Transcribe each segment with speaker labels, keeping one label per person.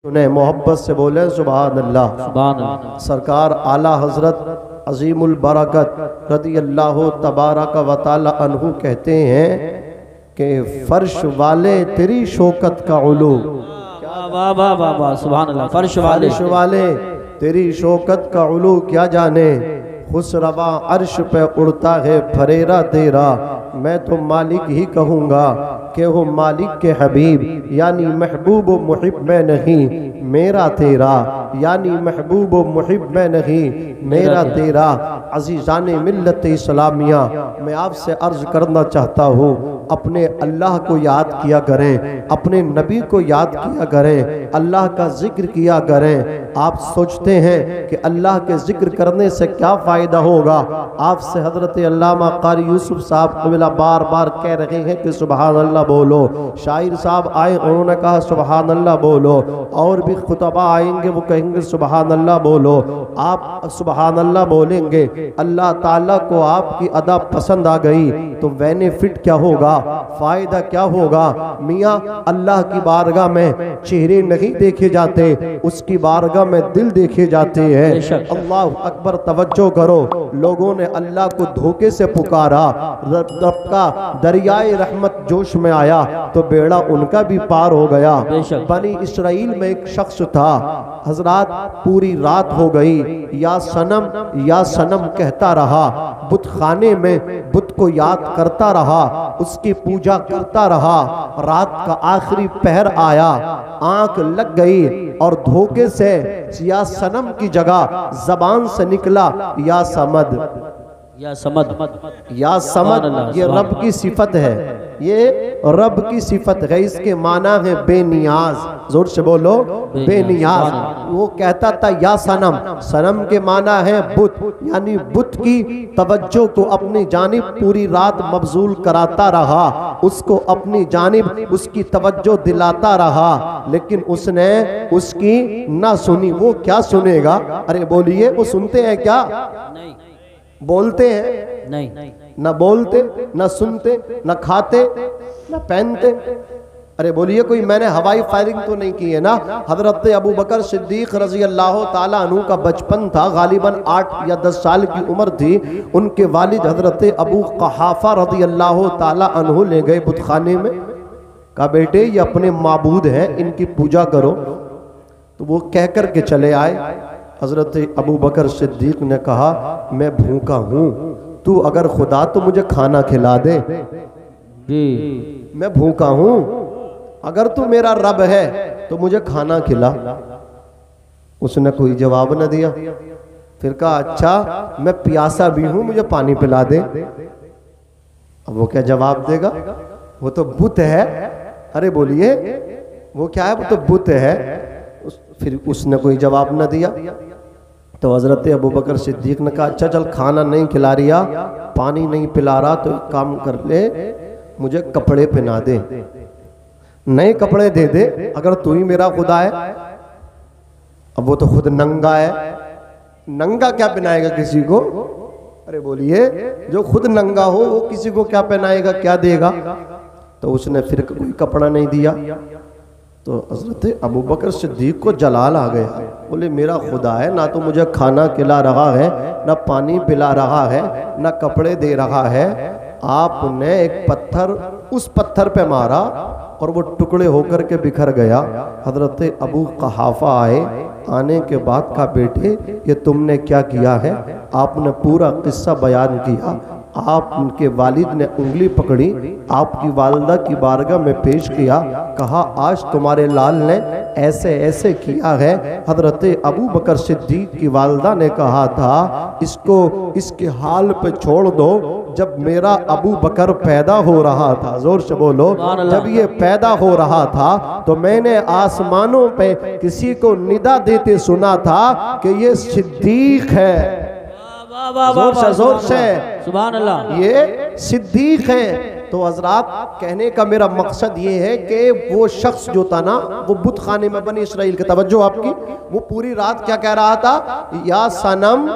Speaker 1: उन्हें मोहब्बत से बोले सुभान अल्लाह।
Speaker 2: सुभान अल्लाह।
Speaker 1: सरकार आला हजरत अजीमुल बरकत रदी अल्लाह तबारक व तआला अन्हु कहते हैं कि फर्श वाले तेरी शौकत का उलू,
Speaker 2: वाह वाह वाह वाह, सुभान अल्लाह। फर्श वाले
Speaker 1: तेरी शौकत का उलू क्या जाने, खुसरवा अर्श पे उड़ता है फरेरा तेरा। मैं तो मालिक ही कहूँगा कि हो मालिक के हबीब, यानी महबूब व मुहिब में नहीं मेरा तेरा, यानी महबूब व मुहिब में नहीं मेरा तेरा। अजीज़ान मिल्लत इस्लामिया, मैं आपसे अर्ज करना चाहता हूँ, अपने अल्लाह को याद किया करें, अपने नबी को याद किया करें, अल्लाह का जिक्र किया करें। आप सोचते हैं कि अल्लाह के जिक्र करने से क्या फ़ायदा होगा। आपसे हज़रत अल्लामा कारी यूसुफ साहब कबिला बार बार कह रहे हैं कि सुभान अल्लाह बोलो। शायर साहब आए, उन्होंने कहा सुभान अल्लाह बोलो। और भी खुतबा आएंगे, वो कहेंगे सुभान अल्लाह बोलो। आप सुभान अल्लाह बोलेंगे, अल्लाह ताला को आपकी अदा पसंद आ गई तो बेनिफिट क्या होगा, फ़ायदा क्या होगा। मियाँ अल्लाह की बारगाह में चेहरे नहीं देखे जाते, उसकी बारगाह में दिल देखे जाते हैं। अल्लाह अकबर, तवज्जो करो। लोगों ने अल्लाह को धोखे से पुकारा, रब का दरियाए रहमत जोश में आया तो बेड़ा उनका भी पार हो गया। बनी इसराइल में एक शख्स था, हजरात पूरी रात हो गई या सनम कहता रहा, बुत खाने में बुत को याद करता रहा, उसकी पूजा करता रहा। रात का आखिरी पहर आया, आंख लग गई और धोखे से या सनम की जगह जबान से निकला या समद। या समद ये रब की सिफत है, ये रब की सिफत है। इसके माना है बेनियाज। जोर से बोलो, बेनियाज। वो कहता था या सनम, सनम के माना है बुत, यानी बुत की तवज्जो को अपनी जानिब पूरी रात मबजूल कराता रहा, उसको अपनी जानिब उसकी तवज्जो दिलाता रहा, लेकिन उसने उसकी ना सुनी। वो क्या सुनेगा, अरे बोलिए, वो सुनते हैं क्या? नहीं। बोलते हैं नहीं, ना बोलते, ना सुनते, ना खाते, ना पहनते। अरे बोलिए, कोई मैंने हवाई फायरिंग तो नहीं की है ना। हजरत अबू बकर सिद्दीक रजी अल्लाह ताला अन्हु का बचपन था, गालिबन 8 या 10 साल की उम्र थी। उनके वालिद हजरत अबू क़हाफ़ा रजी अल्लाह ताला अन्हु ले गए बुतखाने में, कहा बेटे ये अपने माबूद हैं, इनकी पूजा करो। तो वो कह कर के चले आए। हजरत अबू बकर सिद्दीक ने कहा मैं भूखा हूँ, तू अगर खुदा तो मुझे खाना खिला दे। मैं भूखा हूँ, अगर तू मेरा रब है तो मुझे खाना खिला। उसने कोई जवाब न दिया। फिर कहा अच्छा मैं प्यासा भी हूँ, मुझे पानी पिला दे। अब वो क्या जवाब देगा, वो तो बुत है। अरे बोलिए, वो क्या है, वो तो बुत है। फिर उसने कोई जवाब न दिया। तो हजरत अबू बकर सिद्दीक ने कहा अच्छा चल, खाना नहीं खिला रिया, पानी नहीं पिला रहा, तो एक काम कर ले, मुझे कपड़े पहना दे, नए कपड़े दे दे, अगर तू ही मेरा खुदा है। अब वो तो खुद नंगा है, नंगा क्या पहनाएगा किसी को? अरे बोलिए, जो खुद नंगा हो वो किसी को क्या पहनाएगा, क्या देगा? तो उसने फिर कोई कपड़ा नहीं दिया। तो हज़रत अबू बकर सिद्दीक को जलाल आ गया। बोले मेरा खुदा है, ना तो मुझे खाना खिला रहा है, ना पानी पिला रहा है, ना कपड़े दे रहा है। आपने एक पत्थर उस पत्थर पे मारा और वो टुकड़े होकर के बिखर गया। हज़रत अबू क़हाफ़ा आए, आने के बाद कहा बेटे ये तुमने क्या किया है? आपने पूरा किस्सा बयान किया। आप उनके वालिद ने उंगली पकड़ी, आपकी वालदा की बारगाह में पेश किया, कहा आज तुम्हारे लाल ने ऐसे ऐसे किया है। हजरत अबू बकर सिद्दीक की वालदा ने कहा था इसको इसके हाल पे छोड़ दो। जब मेरा अबू बकर पैदा हो रहा था, जोर से बोलो, जब ये पैदा हो रहा था तो मैंने आसमानों पे किसी को निदा देते सुना था कि ये सिद्दीक है। जोर से
Speaker 2: सुभान अल्लाह,
Speaker 1: ये सिद्दीक है। तो हजरात कहने का मेरा मकसद ये है कि वो शख्स जो था ना, वो बुत खाने में बनी इसराइल के, तवज्जो आपकी, वो पूरी रात क्या कह रहा था, या सनम।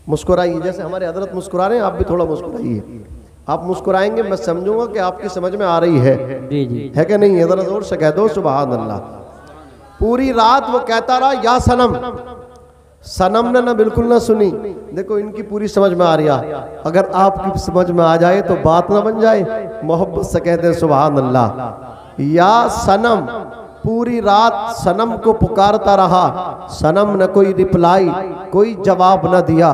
Speaker 1: मुस्कुराइए, जैसे हमारे हजरत मुस्कुरा रहे हैं, आप भी थोड़ा मुस्कुराइए। आप मुस्कुराएंगे, मैं समझूंगा कि आपकी समझ में आ रही है।
Speaker 2: जी जी
Speaker 1: है कि नहीं? जरा जोर से कह दो सुभान अल्लाह। पूरी रात वो कहता रहा या सनम। सनम ने ना बिल्कुल ना सुनी। देखो इनकी पूरी समझ में आ रही है। अगर आपकी समझ में आ जाए तो बात ना बन जाए। मोहब्बत से कहते हैं सुभान अल्लाह। या सनम, पूरी रात सनम को पुकारता रहा। सनम ने कोई रिप्लाई, कोई जवाब न दिया।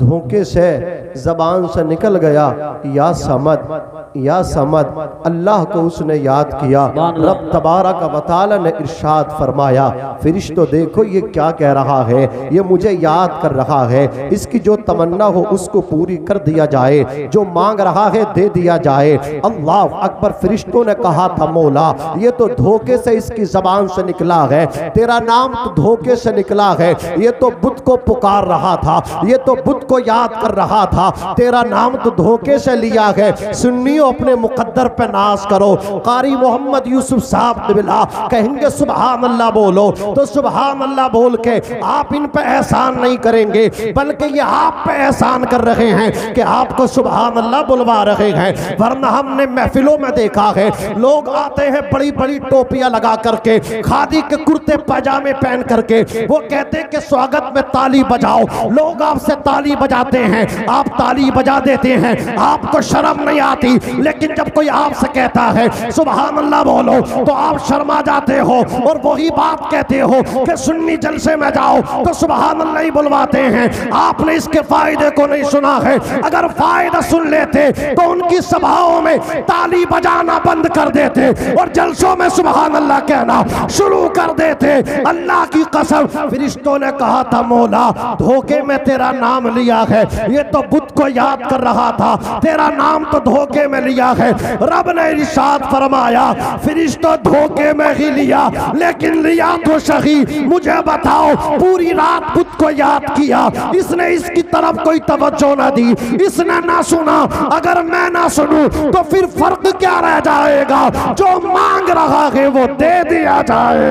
Speaker 1: धोखे से जबान से निकल गया या समद, या समद। अल्लाह को उसने याद किया। रब तबारक व तआला ने इरशाद फरमाया, फरिश्तों देखो ये क्या कह रहा है, ये मुझे याद कर रहा है। इसकी जो तमन्ना हो उसको पूरी कर दिया जाए, जो मांग रहा है दे दिया जाए। अल्लाह अकबर। फरिश्तों ने कहा था मौला ये तो धोखे से इसकी जबान से निकला है, तेरा नाम तो धोखे से निकला है। ये तो बुत को पुकार रहा था, ये तो बुत को याद कर रहा था, तेरा नाम तो धोखे से लिया है। सुन्नियों अपने मुकद्दर पे नाज करो। कारी मोहम्मद यूसुफ साहब बिला कहेंगे सुभान अल्लाह बोलो, तो सुभान अल्लाह बोल के आप इन पे एहसान नहीं करेंगे, बल्कि ये आप पे एहसान कर रहे हैं कि आपको सुभान अल्लाह बुलवा रहे हैं। वरना हमने महफिलों में देखा है लोग आते हैं बड़ी बड़ी टोपियां लगा करके, खादी के कुर्ते पैजामे पहन करके, वो कहते हैं कि स्वागत में ताली बजाओ। लोग आपसे ताली बजाते हैं, आप ताली बजा देते हैं, आपको शर्म नहीं आती। लेकिन जब कोई आपसे कहता है सुभान अल्लाह बोलो तो आप शर्मा जाते हो और वही बात कहते हो कि सुन्नी जलसे में जाओ तो सुभान अल्लाह ही बुलवाते हैं। आपने इसके फायदे को नहीं सुना है। अगर फायदा सुन लेते तो उनकी सभाओं में ताली बजाना बंद कर देते और जलसों में सुभान अल्लाह कहना शुरू कर देते। अल्लाह की कसम, फरिश्तों ने कहा था मौला धोखे में तेरा नाम लिया है, ये तो बुत को याद कर रहा था, तेरा नाम तो धोखे में लिया है। रब ने इरशाद फरमाया फरिश्तों धोखे में ही लिया, लेकिन लिया तो सही। मुझे बताओ पूरी रात बुत को याद किया, इसने इसकी तरफ कोई तवज्जो ना दी, इसने ना सुना। अगर मैं ना सुनूं तो फिर फर्क क्या रह जाएगा? जो मांग रहा है वो दे दिया जाए।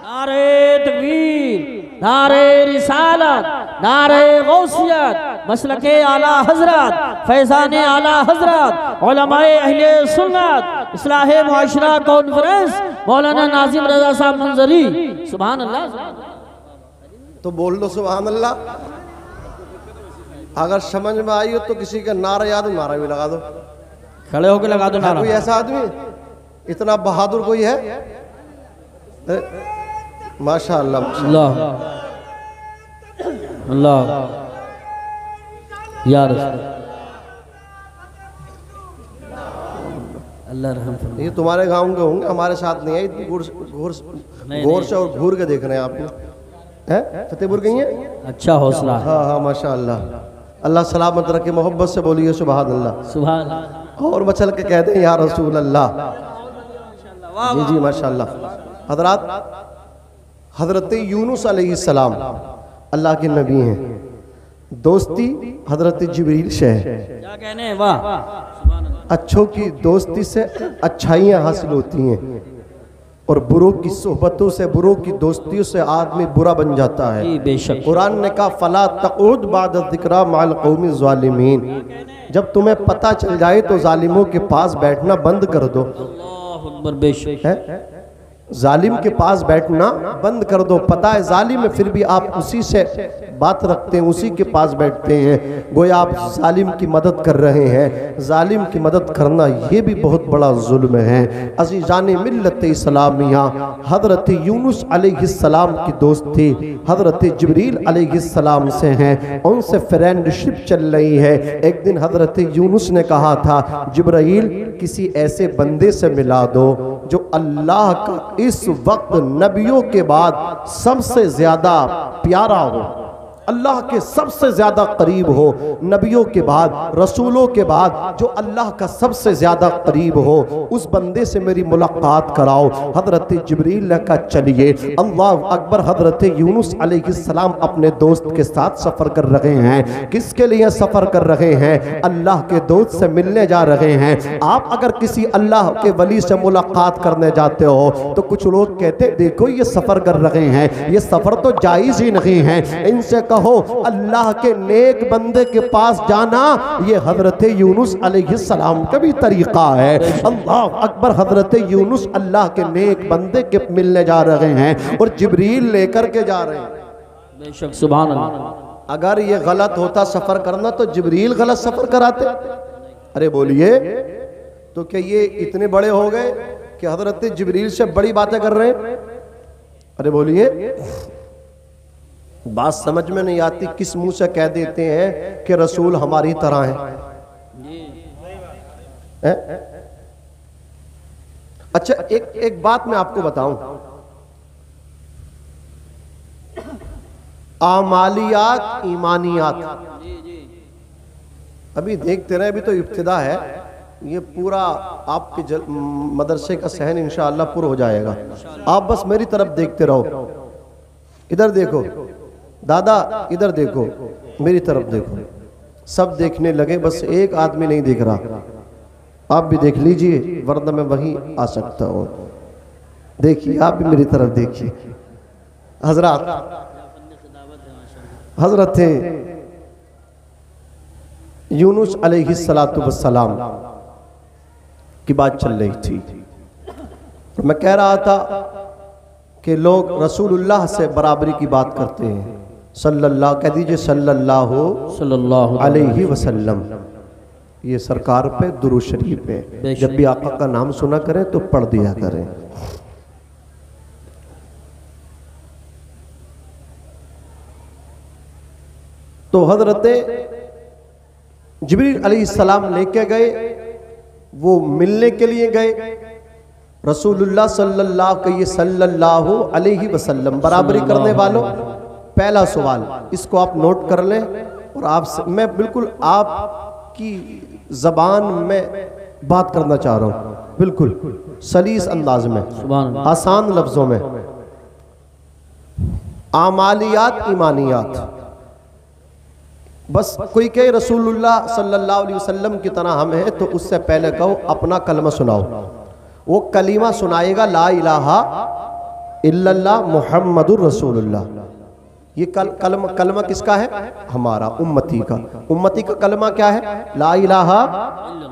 Speaker 2: नारे तकबीर, नारे रिसालत, नारे गौसियत, मसलके आला हजरत, फैजान आला हजरत, उलमाए अहले सुन्नत, इस्लाहे मुआशरा कॉन्फ्रेंस, मौलाना नाजिम रजा साहब मंजरी। सुभान अल्लाह।
Speaker 1: तो बोल दो सुभान अल्लाह। अगर समझ में आई हो तो किसी का नारा याद हो, नारा भी लगा दो।
Speaker 2: खड़े होकर लगा दो नारा।
Speaker 1: कोई ऐसा आदमी इतना बहादुर कोई है? माशाअल्लाह
Speaker 2: अल्लाह अल्लाह या रसूल अल्लाह रहम फरमाए।
Speaker 1: ये तुम्हारे गांव के होंगे, हमारे साथ नहीं है। इतनी गौर से और घूर के देख रहे हैं आपको। हैं फतेहपुर गई हैं?
Speaker 2: अच्छा हौसला।
Speaker 1: हाँ हाँ माशाअल्लाह। अल्लाह सलामत रखे। मोहब्बत से बोलिए सुभान अल्लाह।
Speaker 2: सुभान।
Speaker 1: और मचल के कहते हैं या रसूल अल्लाह। जी जी माशाअल्लाह। हजरात, हजरत यूनुस अलैहिस्सलाम अल्लाह के नबी हैं। दोस्ती हजरत जिब्रील से है।
Speaker 2: क्या कहने हैं? वाह।
Speaker 1: अच्छों की दोस्ती से अच्छाइयाँ हासिल होती हैं और बुरों की सोहबतों से, बुरों की दोस्तियों से आदमी बुरा बन जाता है।
Speaker 2: बेशक।
Speaker 1: कुरान ने कहा फला तक़ूद बाद ज़िक्रा मअल क़ौमि ज़ालिमीन। जब तुम्हें पता चल जाए तो जालिमों के पास बैठना बंद कर दो।
Speaker 2: अल्लाह अकबर। बेशक
Speaker 1: है जालिम के पास बैठना बंद कर दो। पता है जालिम है फिर भी आप उसी से बात रखते हैं, उसी के पास बैठते हैं। गोया आप जालिम की मदद कर रहे हैं। जालिम की मदद करना ये भी बहुत बड़ा जुल्म है। अज़ीज़ान मिल्लत इस्लामिया हज़रत यूनुस अलैहिस्सलाम की दोस्ती हज़रत जिब्रील अलैहिस्सलाम से हैं, उनसे फ्रेंडशिप चल रही है। एक दिन हज़रत यूनुस ने कहा था जिब्राइल किसी ऐसे बंदे से मिला दो जो अल्लाह का इस वक्त नबियों के बाद सबसे ज्यादा प्यारा हो, अल्लाह के सबसे ज्यादा करीब हो। नबियों के बाद, रसूलों के बाद जो अल्लाह का सबसे ज्यादा करीब हो, उस बंदे से मेरी मुलाकात कराओ। हजरत जिब्रील ने कहा चलिए। अल्लाह अकबर। हजरत यूनुस अलैहिस्सलाम अपने दोस्त के साथ सफर कर रहे हैं। किसके लिए सफर कर रहे हैं? अल्लाह के दोस्त से मिलने जा रहे हैं। आप अगर किसी अल्लाह के वली से मुलाकात करने जाते हो तो कुछ लोग कहते देखो ये सफर कर रहे हैं, ये सफर तो जायज ही नहीं है, इनसे कहो अल्लाह के नेक बंदे के पास जाना, ये हजरत यूनुस अलैहिस्सलाम का भी तरीका है। अल्लाह अकबर, हजरत यूनुस अल्लाह के नेक बंदे के मिलने जा रहे हैं और जिब्रील लेकर के जा रहे हैं।
Speaker 2: बेशक सुभान अल्लाह।
Speaker 1: अगर ये गलत होता सफर करना तो जिब्रील गलत सफर कराते? अरे बोलिए, तो क्या ये इतने बड़े हो गए कि हजरत जिब्रील से बड़ी बातें कर रहे हैं? अरे बोलिए, बात समझ में नहीं आती, किस मुंह से कह देते हैं कि रसूल हमारी तरह है? अच्छा, एक बात मैं आपको बताऊं, आमालियात ईमानियात, अभी देखते रहे, अभी तो इब्तिदा है, ये पूरा आपके मदरसे का सहन इंशाअल्लाह पूरा हो जाएगा। आप बस मेरी तरफ देखते रहो। इधर देखो दादा, इधर देखो, मेरी तरफ देखो, सब देखने लगे, बस एक आदमी नहीं देख रहा। आप भी देख लीजिए वरना मैं वहीं आ सकता हूँ। देखिए, आप भी मेरी तरफ देखिए। हजरत यूनुस अलैहिस्सलातु वस्सलाम की बात चल रही थी। मैं कह रहा था कि लोग रसूलुल्लाह से बराबरी की बात करते हैं, सल्लल्लाहु, कह दीजिए सल्लल्लाहु अलैहि वसल्लम। ये सरकार पे दुरूद शरीफ है, जब भी आका का नाम सुना करें तो पढ़ दिया करें। तो हजरत जिब्रील अलैहिस्सलाम लेके गए, वो मिलने के लिए गए रसूलुल्लाह सल्लल्लाहु अलैहि वसल्लम। बराबरी करने वालों, पहला सवाल इसको आप नोट कर लें और आपसे मैं बिल्कुल आपकी जबान में बात करना चाह रहा हूं, बिल्कुल सलीस अंदाज में, आसान लफ्जों में। आमालियात ईमानियात, बस कोई कहे रसूलुल्लाह सल्लल्लाहु अलैहि वसल्लम की तरह हम हैं तो उससे पहले कहो अपना कलमा सुनाओ। वो कलीमा सुनाएगा ला इलाहा इल्लल्लाह मुहम्मदुर रसूलुल्लाह। ये कलमा किसका है? हमारा उम्मती का। उम्मती का कलमा क्या है? ला इलाहा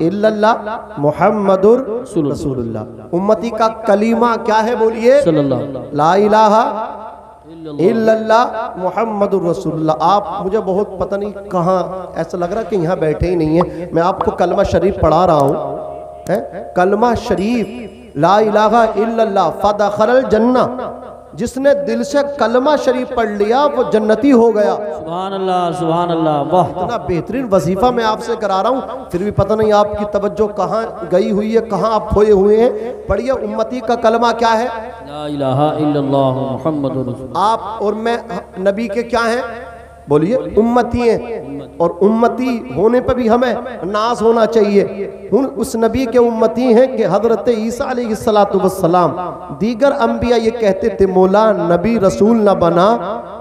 Speaker 1: इल्लल्लाह मुहम्मदुर रसूलुल्लाह। उम्मती का कलीमा क्या है? बोलिए ला इलाहा इल्लल्लाह मुहम्मदुर रसूलुल्लाह। आप मुझे बहुत पता नहीं कहाँ, ऐसा लग रहा कि यहाँ बैठे ही नहीं है। मैं आपको कलमा शरीफ पढ़ा रहा हूँ, कलमा शरीफ ला इलाहा इल्लल्लाह फदखलल जन्ना। जिसने दिल से कलमा शरीफ पढ़ लिया वो जन्नती हो गया।
Speaker 2: सुभान अल्लाह, सुभान अल्लाह, वाह।
Speaker 1: इतना बेहतरीन वजीफा मैं आपसे करा रहा हूँ, फिर भी पता नहीं आपकी तवज्जो कहाँ गई हुई है, कहाँ आप खोए हुए हैं। पढ़िए, उम्मती का कलमा क्या है?
Speaker 2: ला इलाहा इल्लल्लाह मुहम्मदुर रसूलुल्लाह।
Speaker 1: आप और मैं नबी के क्या हैं? बोलिए उम्मती हैं, और उम्मती होने पर भी हमें नाज होना चाहिए। उस नबी के उम्मती हैं कि हजरत ईसा अलैहिस्सलातु वस्सलाम, दीगर अंबिया ये कहते थे मौला नबी रसूल न बना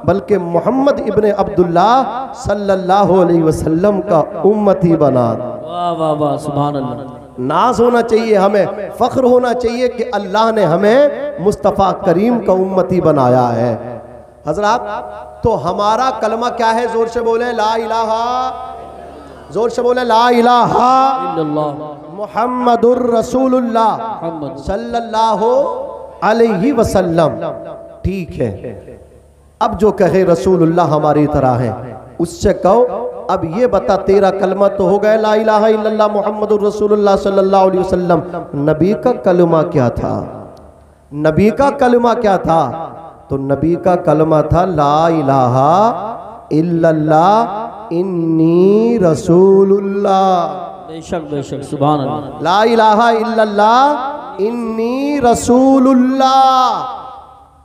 Speaker 1: बल्कि मोहम्मद इब्ने अब्दुल्लाह सल्लल्लाहु अलैहि वसल्लम का उम्मती बना।
Speaker 2: वाह वाह वाह, सुभान अल्लाह।
Speaker 1: नाज होना चाहिए, हमें फख्र होना चाहिए कि अल्लाह ने हमें मुस्तफ़ा करीम का उम्मती बनाया है। हजरात, तो हमारा कलमा क्या है? जोर से बोले ला इलाहा, जोर से बोले ला इलाहा मुहम्मदुर रसूलुल्लाह सल्लल्लाहु अलैहि वसल्लम। ठीक है, अब जो कहे रसूलुल्लाह हमारी तरह है उससे कहो अब ये बता तेरा कलमा तो हो गया ला इलाहा इल्लल्लाह मुहम्मदुर रसूलुल्लाह सल्लल्लाहु अलैहि वसल्लम, नबी का कलमा क्या था? नबी का कलमा क्या था? तो नबी का कलमा था ला इलाहा इल्लल्लाह इन्नी रसूलुल्लाह।
Speaker 2: बेशक बेशक, सुभान अल्लाह।
Speaker 1: ला इलाहा इल्लल्लाह इन्नी रसूलुल्लाह।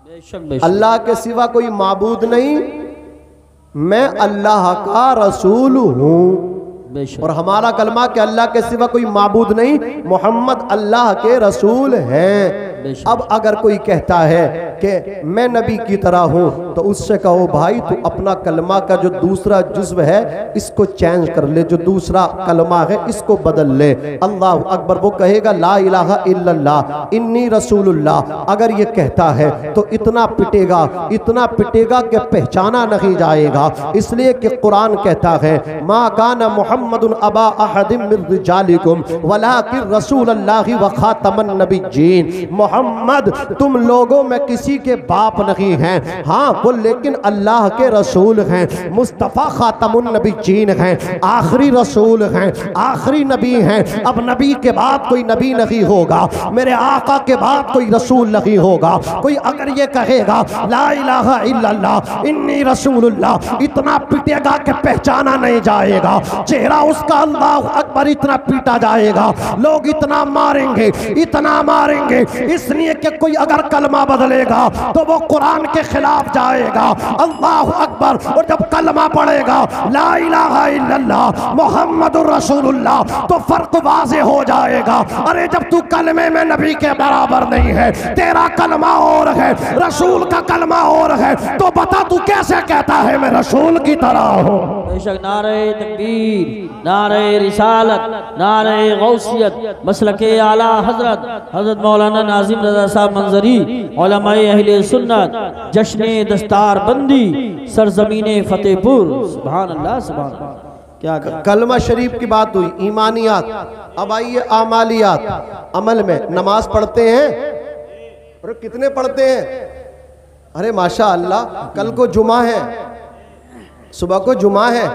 Speaker 2: बेशक बेशक,
Speaker 1: अल्लाह के सिवा कोई माबूद नहीं, मैं अल्लाह का रसूल हूँ। और हमारा कलमा कि अल्लाह के सिवा कोई माबूद नहीं, मोहम्मद अल्लाह के रसूल हैं। अब अगर कोई कहता है कि मैं नबी की तरह हूँ तो उससे कहो भाई तू अपना कलमा का जो दूसरा जुज्व है इसको चेंज कर ले, जो दूसरा कलमा है इसको बदल ले। अल्लाह अकबर। वो कहेगा ला इलाहा इल्लल्लाह इन्नी रसूलुल्लाह। अगर ये कहता है तो इतना पिटेगा कि पहचाना नहीं जाएगा। इसलिए कि कुरान कहता है मा काना मुहम्मदुन अबा अहदिम मिन रिजालिकुम वलाकिन रसूलुल्लाहि व खातमन नबिय्यीन। मोहम्मद तुम लोगों में किसी के बाप नहीं हैं, हाँ वो लेकिन अल्लाह के रसूल हैं, मुस्तफ़ा खातमुन नबिय्यीन हैं, आखिरी रसूल हैं, आखिरी नबी हैं। अब नबी के बाद कोई नबी नहीं होगा, मेरे आका के बाद कोई रसूल नहीं होगा। कोई अगर ये कहेगा ला इलाहा इल्लल्लाह इन्नी रसूलुल्लाह, इतना पिटेगा कि पहचाना नहीं जाएगा चेहरा उसका। अल्लाह अकबर। इतना पीटा जाएगा, लोग इतना मारेंगे इसलिए कि कोई अगर कलमा बदलेगा तो वो कुरान के खिलाफ जाएगा। अल्लाह अकबर। और जब कलमा पढ़ेगा ला इलाहा इल्लल्लाह मुहम्मदुर रसूलुल्लाह तो फर्क वाज़े हो जाएगा। अरे जब तू कलमे में नबी के बराबर नहीं है, तेरा कलमा और है, रसूल का कलमा और है, तो बता तू कैसे कहता है मैं रसूल की तरह हूँ।
Speaker 2: बेशक नारे तकबीर, नारे रिसालत, नारे गौसियत, मसलके आला हजरत मौलाना नाजिम रज़ा साहब मंजरी, उलमाए अहले सुन्नत, जश्ने दस्तार बंदी, सरजमीने फतेहपुर। सुभान अल्लाह सुभान अल्लाह। क्या
Speaker 1: कलमा शरीफ की बात हुई, ईमानियात। अब आइए आमालियात। अमल में नमाज पढ़ते हैं, और कितने पढ़ते हैं? अरे माशा अल्लाह, कल को जुमा है, सुबह को जुमा है,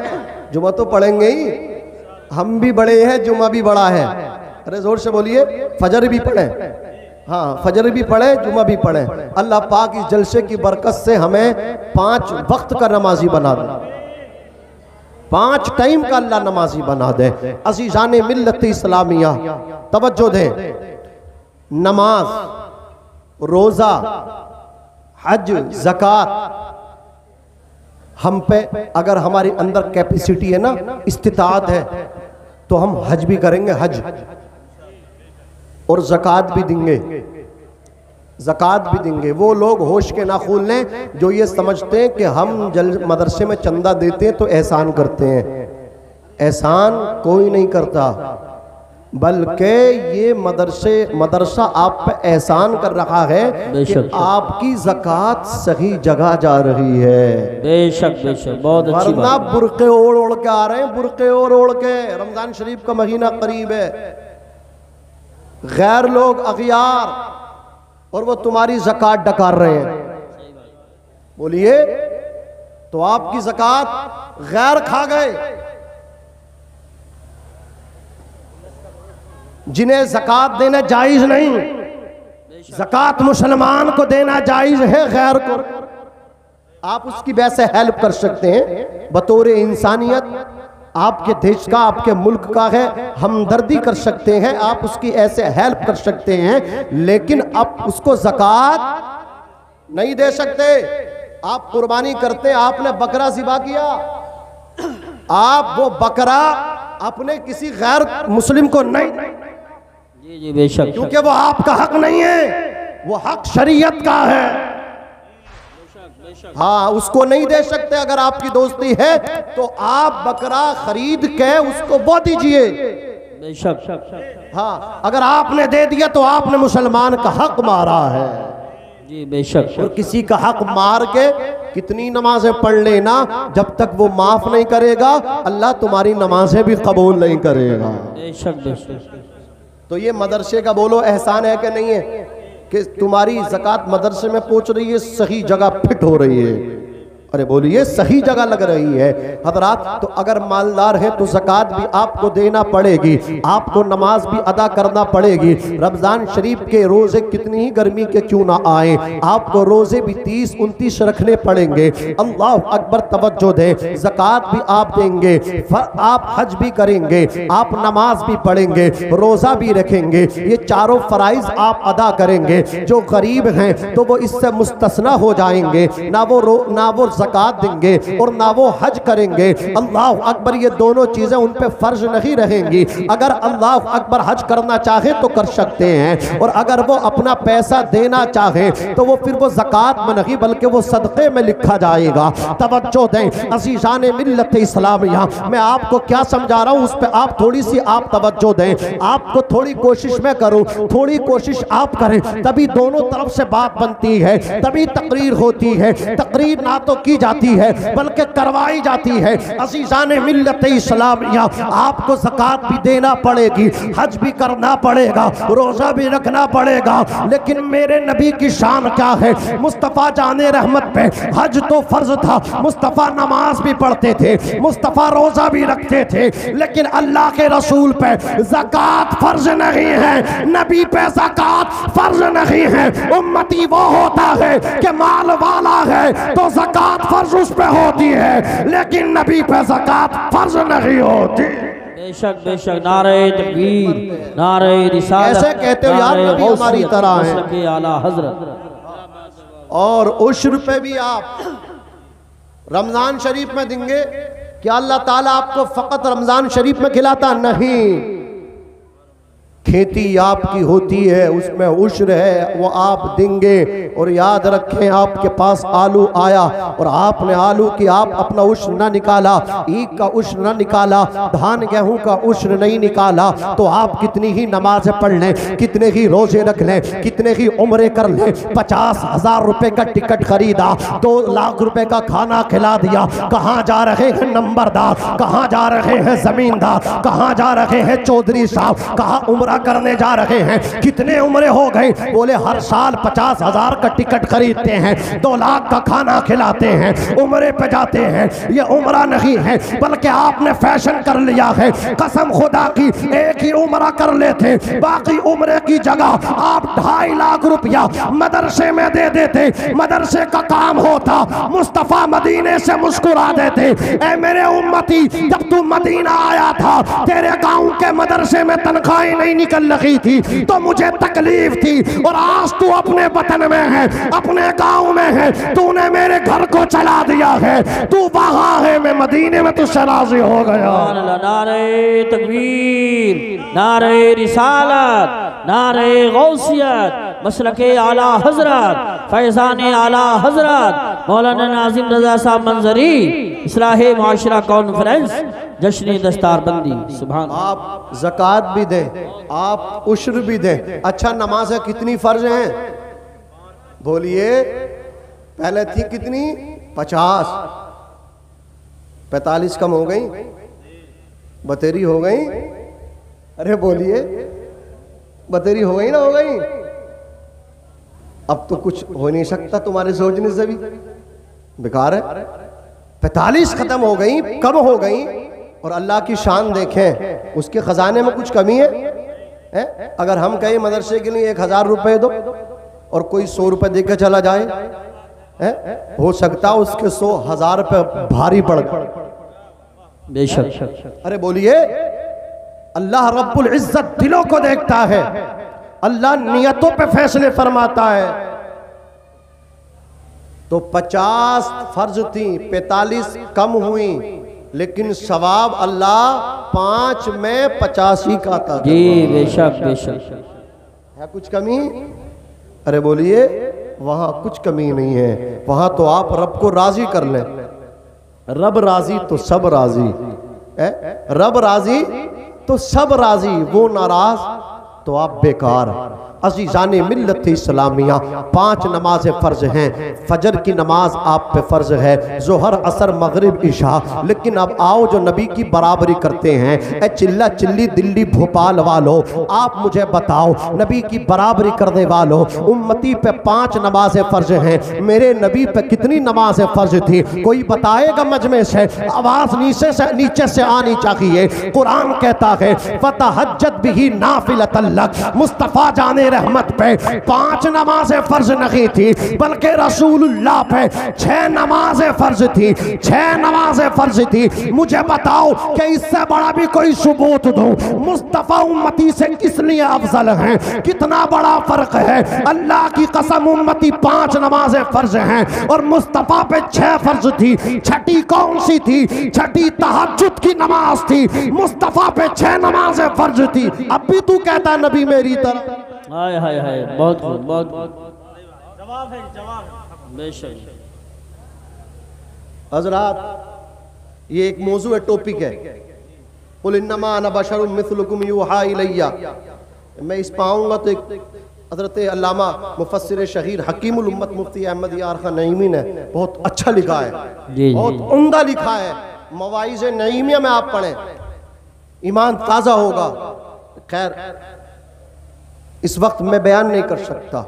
Speaker 1: जुमा तो पढ़ेंगे ही। हम भी बड़े हैं, जुमा भी बड़ा है। अरे जोर से बोलिए, फजर भी पढ़े, हाँ फजर भी पढ़े, जुमा भी पढ़े। अल्लाह पाक इस जलसे की बरकत से हमें 5 वक्त का नमाजी बना दे, 5 टाइम का अल्लाह नमाजी बना दे। अज़ीज़ाने मिल्लत इस्लामिया तवज्जो दें। नमाज, रोज़ा, हज, ज़कात, हम पे अगर हमारे अंदर कैपेसिटी है ना, इस्तिताअत है, तो हम हज भी करेंगे, हज, और ज़कात भी देंगे, ज़कात भी देंगे। वो लोग होश के ना खोल लें जो ये समझते हैं कि हम मदरसे में चंदा देते हैं तो एहसान करते हैं। एहसान कोई नहीं करता, बल्कि ये मदरसा आप पे एहसान कर रहा है कि आपकी ज़कात सही जगह जा रही है।
Speaker 2: बेशक बेशक, बहुत अच्छी
Speaker 1: वरना बुरके ओढ़ के आ रहे हैं, बुरके ओढ़ के। रमजान शरीफ का महीना करीब है, गैर लोग अगियार, और वो तुम्हारी ज़कात डकार रहे हैं। बोलिए, तो आपकी ज़कात गैर खा गए। जिन्हें ज़कात देना जायज़ नहीं, ज़कात मुसलमान को देना जायज़ है, गैर को आप उसकी वैसे हेल्प कर सकते हैं बतौर इंसानियत। आपके देश का, आपके मुल्क का है, हमदर्दी कर सकते हैं, आप उसकी ऐसे हेल्प कर सकते हैं, लेकिन आप उसको ज़कात नहीं दे सकते। आप कुर्बानी करते, आपने बकरा ज़िबा किया, आप वो बकरा अपने किसी गैर मुस्लिम को नहीं,
Speaker 2: जी बेशक,
Speaker 1: क्योंकि वो आपका हक नहीं है, वो हक शरीयत का है। हाँ, उसको नहीं दे सकते। अगर आपकी दोस्ती है तो आप बकरा खरीद के उसको बो दीजिए।
Speaker 2: बेशक,
Speaker 1: हाँ, अगर आपने दे दिया तो आपने मुसलमान का हक मारा है।
Speaker 2: जी बेशक।
Speaker 1: और किसी का हक मार के कितनी नमाजें पढ़ लेना, जब तक वो माफ नहीं करेगा अल्लाह तुम्हारी नमाजें भी कबूल नहीं करेगा।
Speaker 2: बेशक बेशक।
Speaker 1: तो ये मदरसे का बोलो एहसान है कि नहीं है कि तुम्हारी ज़कात मदरसे में पहुंच रही है, सही जगह फिट हो रही है। अरे बोलिए, सही जगह लग रही है हजरात। तो अगर मालदार है तो ज़कात भी आपको देना पड़ेगी, आपको नमाज भी अदा करना पड़ेगी। रमज़ान शरीफ के रोज़े कितनी ही गर्मी के क्यों ना आए, आपको रोज़े भी 30-29 रखने पड़ेंगे। अल्लाह अकबर, तवज्जो दें। ज़कात भी आप देंगे, आप हज भी करेंगे, आप नमाज भी पढ़ेंगे, रोज़ा भी रखेंगे, ये चारों फ़राइज़ आप अदा करेंगे। जो गरीब हैं तो वो इससे मुस्तस्ना हो जाएंगे, ना वो ज़कात देंगे और ना वो हज करेंगे, अल्लाह अकबर, ये दोनों चीज़ें उन पे फ़र्ज नहीं रहेंगी। अगर अल्लाह अकबर हज करना चाहे तो कर सकते हैं, और अगर वो अपना पैसा देना चाहे तो वो फिर वो ज़कात में नहीं बल्कि वो सदक़े में लिखा जाएगा। तवज्जो दें अज़ीज़ान मिल्लत इस्लामिया, मैं आपको क्या समझा रहा हूँ उस पर आप थोड़ी सी आप तवज्जो दें। आपको थोड़ी कोशिश मैं करूँ, थोड़ी कोशिश आप करें, तभी दोनों तरफ से बात बनती है, तभी तकरीर होती है। तकरीर ना तो की जाती है बल्कि करवाई जाती है। अज़ीज़ान मिल्लत इस्लामिया, आपको ज़कात भी देना पड़ेगी, हज भी करना पड़ेगा, रोज़ा भी रखना पड़ेगा, लेकिन मेरे नबी की शान क्या है। मुस्तफ़ा जाने रहमत पे हज तो फर्ज था, मुस्तफ़ा नमाज भी पढ़ते थे, मुस्तफ़ा रोज़ा भी रखते थे, लेकिन अल्लाह के रसूल पे ज़कात फर्ज नहीं है, नबी पे ज़कात फर्ज नहीं है। उम्मती वो होता है कि माल वाला है तो ज़कात फर्ज उस पे होती है, लेकिन नबी पे ज़कात फर्ज नहीं होती।
Speaker 2: बेशक बेशक, नारे तकबीर, नारे रिसालत।
Speaker 1: ऐसे कहते हो यार नबी हमारी तरह है।
Speaker 2: आला हजरत।
Speaker 1: और उश्र पे भी आप रमजान शरीफ में देंगे, क्या अल्लाह ताला आपको फकत रमजान शरीफ में खिलाता? नहीं, खेती आपकी होती है, उसमें उश्र है, वो आप देंगे। और याद रखें, आपके पास आलू आया और आपने आलू की आप अपना उश्र ना निकाला, ईख का उश्र ना निकाला, धान गेहूं का उश्र नहीं निकाला, तो आप कितनी ही नमाजें पढ़ लें, कितने ही रोजे रख लें, कितने ही उम्रे कर लें, 50,000 रुपए का टिकट खरीदा, 2 लाख रुपए का खाना खिला दिया, कहाँ जा रहे हैं नंबरदार, कहाँ जा रहे हैं जमींदार, कहाँ जा रहे हैं चौधरी साहब, कहाँ उम्र करने जा रहे हैं, कितने उम्रे हो गए? बोले हर साल 50,000 का टिकट खरीदते हैं, 2 लाख का खाना खिलाते हैं, उम्रे पे जाते हैं। ये उम्रा नहीं है बल्कि आपने फैशन कर लिया है। कसम खुदा की, एक ही उम्रा कर लेते, बाकी उम्रे की जगह आप 2.5 लाख रुपया मदरसे में दे देते, मदरसे का काम होता, मुस्तफा मदीने से मुस्कुरा देते। ऐ मेरे उम्मती, जब तू मदीना आया था तेरे गांव के मदरसे में तनख्वाहें नहीं निकल रही थी तो मुझे तकलीफ थी, और आज तू अपने वतन में है, अपने गांव में है, तूने मेरे घर को चला दिया है, तू वहां है, मैं मदीने में तुझसे राजी हो गया।
Speaker 2: नारे तकबीर, नारे रिसालत, नारे गौसियत, मसलके आला हजरत, फैज़ान आला हजरत मौलाना नाजिम रजा साहब मंजरी, इस्लाहे माशरा कॉन्फ्रेंस, जश्न दस्तारबंदी। सुभान।
Speaker 1: आप ज़कात भी दें, आप उश्र भी दें। अच्छा, नमाज़ें कितनी फ़र्ज हैं? बोलिए, पहले थी कितनी? 50, 45 कम हो गई, 32 हो गई। अरे बोलिए, 32 हो गई ना हो गई? अब तो कुछ हो नहीं सकता तुम्हारे सोचने से भी, बेकार है। 45 खत्म हो गई, कम हो गई। और अल्लाह की शान देखें, उसके खजाने में कुछ कमी है? अगर हम कहें मदरसे के लिए 1000 रुपए दो और कोई 100 रुपए देकर चला जाए, हो सकता उसके 100,000 रुपए भारी पड़ गए।
Speaker 2: बेशक।
Speaker 1: अरे बोलिए, अल्लाह रब्बुल इज्जत दिलों को देखता है, अल्लाह नियतों पे फैसले फरमाता है। तो 50 फर्ज थी, 45 कम हुई, लेकिन सवाब अल्लाह 5 में 85 का था।
Speaker 2: जी बेशक बेशक।
Speaker 1: है कुछ कमी? अरे बोलिए, वहां कुछ कमी नहीं है, वहां तो आप रब को राजी कर लें। रब राजी तो सब राजी है, रब राजी तो सब राजी, वो नाराज तो आप बेकार। अज़ीज़ान मिल्लत इस्लामिया, 5 नमाज़ें फ़र्ज हैं। फजर की नमाज आप पे फ़र्ज है, ज़ोहर असर मगरिब इशा। लेकिन अब आओ जो नबी की बराबरी करते हैं, ए चिल्ला चिल्ली दिल्ली भोपाल वालों, आप मुझे बताओ, नबी की बराबरी करने वालों, उम्मती पे 5 नमाज़ें फ़र्ज हैं, मेरे नबी पे कितनी नमाज़ें फ़र्ज थी? कोई बताएगा मजमे से? आवाज़ नीचे से आनी चाहिए। कुरान कहता है फतहज्जत बिही नाफिलतन लक, मुस्तफ़ा जाने रहमत पे 5 नमाजें फर्ज नहीं थी, बल्कि रसूलुल्लाह पे 6 नमाजें फर्ज थी, 6 नमाजें फर्ज थी। मुझे बताओ कि इससे बड़ा भी कोई सबूत दूं, मुस्तफा उम्मती से किस लिए अफजल है? कितना बड़ा फर्क है। अल्लाह की कसम, उम्मती 5 नमाजें फर्ज हैं और मुस्तफा पे 6 फर्ज थी। छठी कौन सी थी? छठी तहज्जुद की नमाज थी। मुस्तफा पे 6 नमाजें फर्ज थी। अब भी तू कहता नबी मेरी तरह।
Speaker 2: हाय हाय हाय, बहुत खूब, बहुत जवाब है, जवाब है बेशक।
Speaker 1: हजरात, ये एक मौजू है, टॉपिक है। कुल इन्नमा अना बशरुम मिस्लुकुम यूहा इलैया। मैं इस पाऊंगा तो एक हजरत अल्लामा मुफस्सिर शहीर हकीमुल उम्मत मुफ्ती अहमद यार खान नईमी ने बहुत अच्छा लिखा है, बहुत उम्दा लिखा है। मवाइज़ नईमिया में आप पढ़ें, ईमान ताज़ा होगा। खैर, इस वक्त मैं बयान नहीं कर सकता,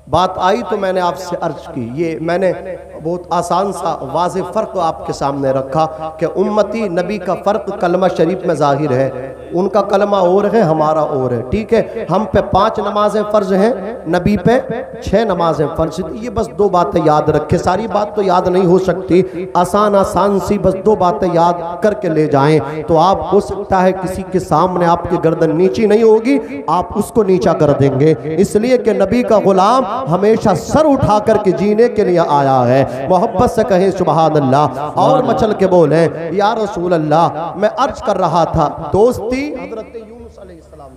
Speaker 1: बात आई तो मैंने आपसे अर्ज की। ये मैंने बहुत आसान सा वाज़े फ़र्क आपके सामने रखा कि उम्मती नबी का फ़र्क कलमा शरीफ में ज़ाहिर है। उनका कलमा और है, हमारा और है, ठीक है। हम पे 5 नमाजें फ़र्ज हैं, नबी पे 6 नमाजें फ़र्ज। ये बस 2 बातें याद रखें, सारी बात तो याद नहीं हो सकती, आसान आसान सी बस 2 बातें याद करके ले जाएं तो आप, हो सकता है किसी के सामने आपकी गर्दन नीची नहीं होगी, आप उसको नीचा कर देंगे। इसलिए कि नबी का गुलाम हमेशा सर उठा करके जीने के लिए आया है। मोहब्बत से कहें सुभान अल्लाह और मचल के बोले या रसूल अल्लाह। मैं अर्ज कर रहा था, दोस्ती हजरत यूनुस अलैहिस्सलाम,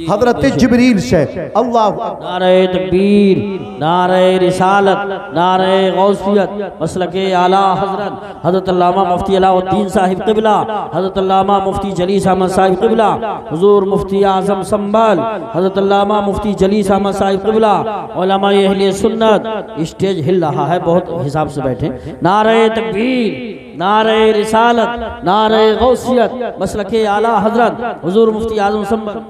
Speaker 1: हजरत जिब्रील से। अल्लाह
Speaker 2: नारे तकबीर, नारे रिसालत, नारे गौसियत, मसलके आला हजरत हजरत अल्लामा मुफ्ती अलाउद्दीन साहिब क़िबला, हजरत अल्लामा मुफ्ती जलीस अहमद साहिब क़िबला, हुजूर मुफ्ती आज़म संभल, हजरत अल्लामा मुफ्ती जलीस अहमद साहिब क़िबला, उलमाए अहले सुन्नत। स्टेज हिल रहा है, बहुत हिसाब से बैठे। नारे तकबीर, नारे रिसालत, नारे गौसियत, मसलके आला हजरत हुजूर मुफ्ती आज़म संभल,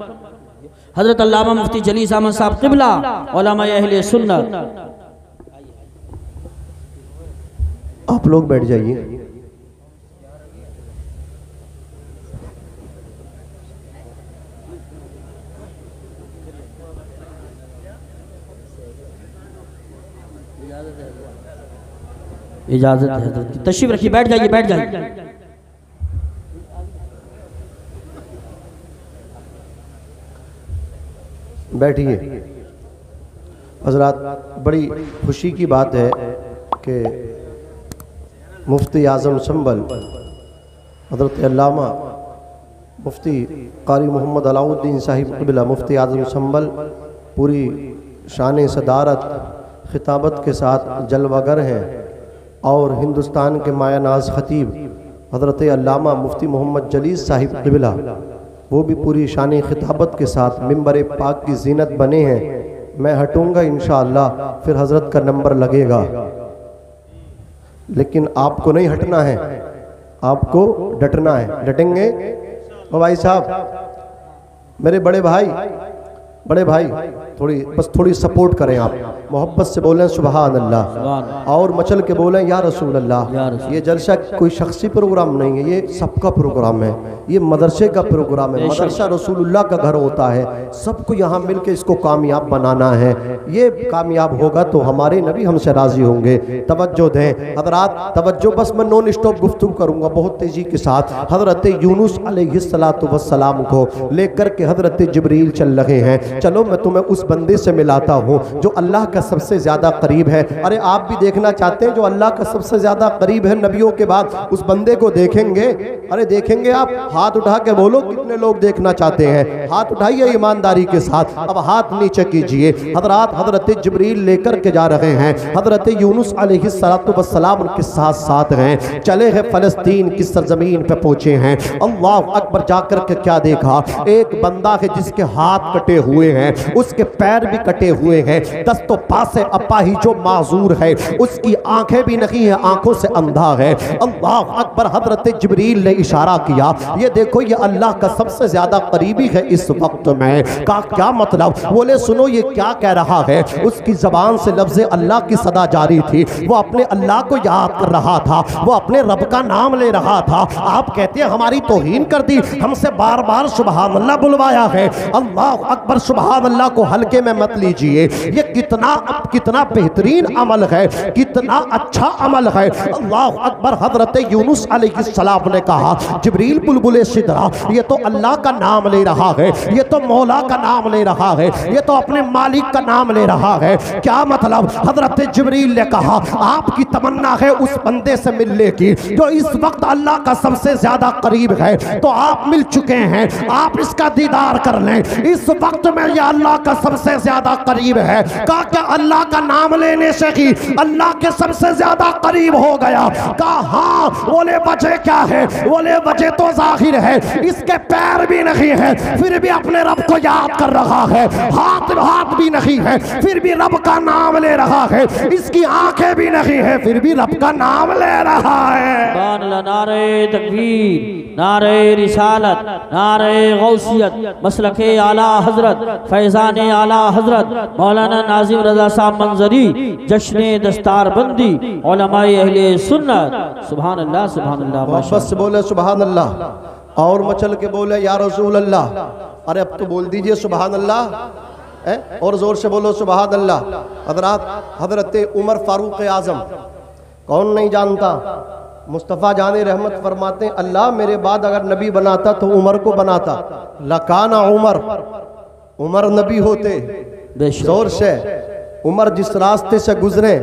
Speaker 2: हजरत अल्लामा मुफ्ती जलीस अहमद साहब क़िबला, उलमाए अहले सुन्नत।
Speaker 1: आप लोग बैठ जाइए।
Speaker 2: इजाजत है हजरत, तशरीफ रखिए, बैठ जाइए, बैठ जाइए।
Speaker 1: बैठिए। हजरात, बड़ी खुशी की बात है कि मुफ्ती आज़म संभल हजरत अल्लामा मुफ्ती कारी मोहम्मद अलाउद्दीन साहिब क़िबला मुफ्ती आज़म संभल पूरी शान सदारत खिताबत के साथ जलवागर हैं और हिंदुस्तान के माया नाज ख़तीब हजरत अल्लामा मुफ्ती मोहम्मद जलीस साहिब क़िबला वो भी पूरी शान खिताबत के साथ मिंबर पाक की जीनत बने हैं। मैं हटूँगा इंशाअल्लाह, फिर हजरत का नंबर लगेगा, लेकिन आपको नहीं हटना है, आपको डटना है। डटेंगे ओ भाई साहब, मेरे बड़े भाई थोड़ी सपोर्ट करें। आप मोहब्बत से बोलें सुभान अल्लाह और मचल के बोलें या रसूल अल्लाह। ये जलसा कोई शख्सी प्रोग्राम नहीं है, ये सबका प्रोग्राम है, ये मदरसे का प्रोग्राम है। मदरसा रसूलुल्लाह का घर होता है, सबको यहाँ मिल के इसको कामयाब बनाना है। ये कामयाब होगा तो हमारे नबी हमसे राज़ी होंगे। तवज्जो दें हज़रात, तवज्जो। बस मैं नॉन स्टॉप गुफ्तगू करूँगा बहुत तेज़ी के साथ। हज़रत यूनुस अलैहिस्सलातु वस्सलाम को लेकर के हज़रत जिब्रील चल रहे हैं। चलो मैं तुम्हें उस बंदे से मिलाता हूँ जो अल्लाह का सबसे ज़्यादा करीब है। अरे आप भी देखना चाहते हैं जो अल्लाह का सबसे ज़्यादा करीब है नबियों के बाद, उस बंदे को देखेंगे? अरे देखेंगे आप? हाथ उठा के बोलो कितने लोग देखना चाहते हैं। हाथ उठाइए ईमानदारी के साथ, अब हाथ नीचे कीजिए। हज़रात, हज़रत जिब्रील लेकर के जा रहे हैं। हज़रत यूनुस अलैहिस्सलातु वस्सलाम उनके साथ साथ हैं। चले हैं फ़लस्तीन की सरजमीन पे पहुँचे हैं। अल्लाह अकबर। जाकर के क्या देखा? एक बंदा है जिसके हाथ कटे हुए हैं, उसके पैर भी कटे हुए हैं, दस्तों पास है अपाहिजो माजूर है, उसकी आंखें भी नहीं है, आंखों से अंधा है। अल्लाह अकबर। हजरत जिब्रील ने इशारा किया, ये देखो ये अल्लाह का सबसे ज्यादा करीबी है इस वक्त में। का क्या मतलब? बोले सुनो ये क्या कह रहा है। उसकी जबान से लफ्ज़ अल्लाह की सदा जारी थी, वो अपने अल्लाह को याद कर रहा था, वो अपने रब का नाम ले रहा था। आप कहते हैं हमारी तौहीन कर दी, हमसे बार बार सुबहान अल्लाह बुलवाया है। अल्लाह अकबर। सुबहान अल्लाह को हल्के में मत लीजिए, ये कितना बेहतरीन अमल है, कितना अच्छा अमल है। अल्लाह अकबर। हजरत यूनुस अलैहिस्सलाम ने कहा, जिब्रील बुलबुले सिदरा, ये तो अल्लाह का नाम ले रहा है, ये तो मौला का नाम ले रहा है, ये तो अपने मालिक का नाम ले रहा है। क्या मतलब? हजरत जिब्रील ने कहा, आपकी तमन्ना है उस बंदे से मिलने की जो इस वक्त अल्लाह का सबसे ज्यादा करीब है, तो आप मिल चुके हैं, आप इसका दीदार कर लें। इस वक्त में यह अल्लाह का सबसे ज्यादा करीब है। कहा क्या अल्लाह का नाम लेने से ही अल्लाह के सबसे ज्यादा करीब हो गया? कहा हाँ। बोले वजह क्या है? बोले वजह तो जाहिर है, इसके पैर भी नहीं है फिर भी अपने रब को याद कर रहा है, हाथ भी नहीं है फिर भी रब का नाम ले रहा है, इसकी आंखें भी नहीं है फिर भी रब का नाम ले रहा है।
Speaker 2: नारे तकबीर, नारे रिसालत, नारे गौसियत, मसलके आला हजरत, फैजान आला हजरत मौलाना नाजिम रजा साहब मंजरी, जश्न दस्तारबंदी, उलमाए अहले सुन्नत। सुभान अल्लाह, सुभान अल्लाह।
Speaker 1: मोहब्बत से बोले सुभान अल्लाह और मचल के बोले या रसूल अल्लाह। अरे अब तो बोल दीजिए सुभान अल्लाह और जोर से बोलो सुभान अल्लाह। हजरत उमर फारूक आजम, कौन नहीं जानता? मुस्तफ़ा जाने रहमत फरमाते हैं, अल्लाह मेरे बाद अगर नबी बनाता तो उमर को बनाता, लकाना उमर नबी होते। जोर से। उमर जिस रास्ते से गुजरे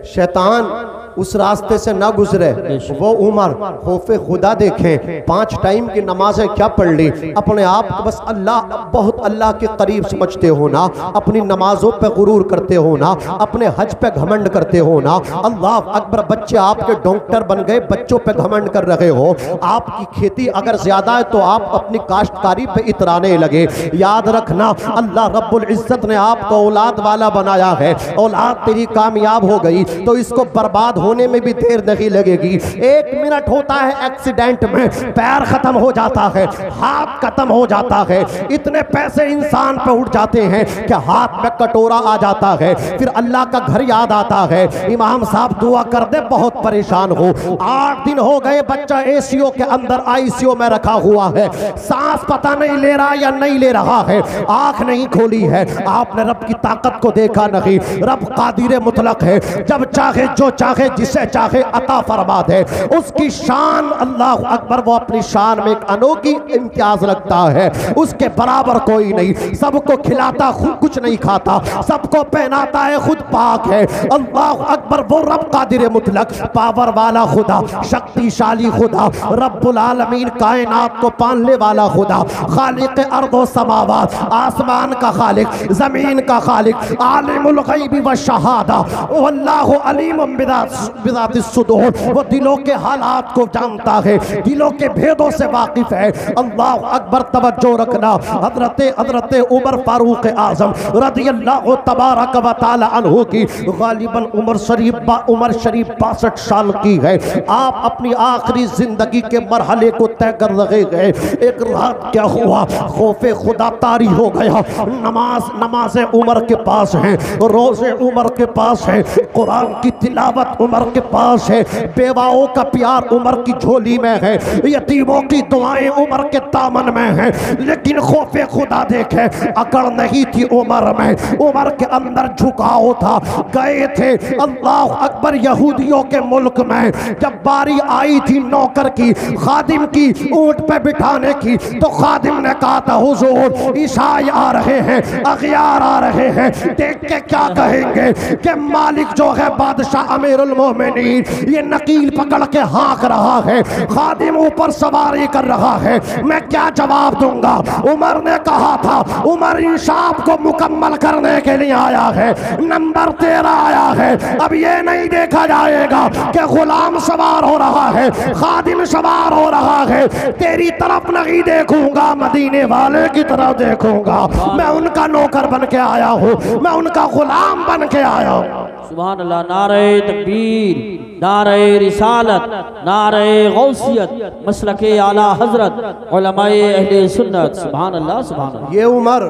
Speaker 1: शैतान उस रास्ते से ना गुजरे, वो उमर खौफे खुदा देखें, 5 टाइम की नमाजें क्या पढ़ ली, अपने आप को बस अल्लाह, बहुत अल्लाह के करीब समझते हो ना, अपनी नमाजों पे गुरूर करते हो ना, अपने हज पे घमंड करते हो ना। अल्लाह अकबर। बच्चे आपके डॉक्टर बन गए, बच्चों पे घमंड कर रहे हो। आपकी खेती अगर ज्यादा है तो आप अपनी काश्तकारी पे इतराने लगे। याद रखना अल्लाह रब्बुल इज्जत ने आपको औलाद वाला बनाया है, औलाद तेरी कामयाब हो गई तो इसको बर्बाद होने में भी देर नहीं लगेगी। 1 मिनट होता है एक्सीडेंट में, पैर खत्म हो जाता है, हाथ खत्म हो जाता है, इतने पैसे इंसान पे उठ जाते हैं कि हाथ में कटोरा आ जाता है, फिर अल्लाह का घर याद आता है। इमाम साहब दुआ कर दे, बहुत परेशान हो। 8 दिन हो गए बच्चा एसीओ के अंदर आईसीयू में रखा हुआ है, सांस पता नहीं ले रहा या नहीं ले रहा है, आंख नहीं खोली है। आपने रब की ताकत को देखा नहीं। रब कादिर मुतलक है, जब चाहे जो चाहे जिसे चाहे अता फरमा दे। उसकी शान अल्लाह अकबर, वो अपनी शान में एक अनोखी इम्तियाज रखता है, उसके बराबर कोई नहीं। सबको खिलाता, खुद कुछ नहीं खाता, सबको पहनाता है, खुद पाक है। अल्लाह अकबर। वो रब कादिर मुतलक, पावर वाला खुदा, शक्तिशाली खुदा, रब्बुल आलमीन, कायनात को पालने वाला खुदा, खालिक अर्दो समावात, आसमान का खालिक, जमीन का खालिक, आलिमुल गैबी व शहादा, वल्लाहु अलीमुम बिज़ातिस सुदूर। वो दिलों के हालात को जानता है, दिलों के भेदों से वाकिफ है। अल्लाह अकबर। तवज्जो रखना। हजरत उमर फारूक आजम रज़ियल्लाहु तबारक व तआला अन्हु की गालिबन उमर शरीफ 62 साल की है। आप अपनी आखिरी जिंदगी के मरहले को तय कर रहे गए। एक रात क्या हुआ, खौफे खुदा तारी हो गया। नमाज उमर के पास है, रोजे उमर के पास है, कुरान की तिलावत उमर के पास है, बेवाओं का प्यार उमर की झोली में है, यतीमों की दुआएं उमर के दामन में है। लेकिन खौफे खुदा देखे, अकड़ नहीं थी उमर में, उमर के अंदर झुकाव था। गए थे अल्लाह अकबर यहूदियों के मुल्क में, जब बारी आई थी नौकर की, खादिम की, ऊंट पे बिठाने की, तो खादिम ने कहा था हुजूर ईसाई आ रहे हैं, अगियार आ रहे हैं, देख के क्या कहेंगे कि मालिक जो है बादशाह अमीरुल
Speaker 3: मोमिनीन, ये नकील पकड़ के हाँक रहा है, खादिम ऊपर सवारी कर रहा है, मैं क्या जवाब दूंगा। उमर ने कहा था, उमर इंसाफ को मुकम्मल करने के लिए आया है, नंबर 13 आया है। अब ये नहीं देखा जाएगा कि गुलाम सवार हो रहा है, खादिम सवार हो रहा है, तेरी तरफ नहीं देखूंगा, मदीने वाले की तरफ देखूंगा। मैं उनका नौकर बन के आया हूँ, मैं उनका गुलाम बन के आया हूँ।
Speaker 2: सुभान अल्लाह। नारे तकबीर, नारे रिसालत, नारे गौसियत, मसलके आला हजरत, उलमाए अहले सुन्नत। सुभान अल्लाह, सुभान अल्लाह।
Speaker 1: ये उमर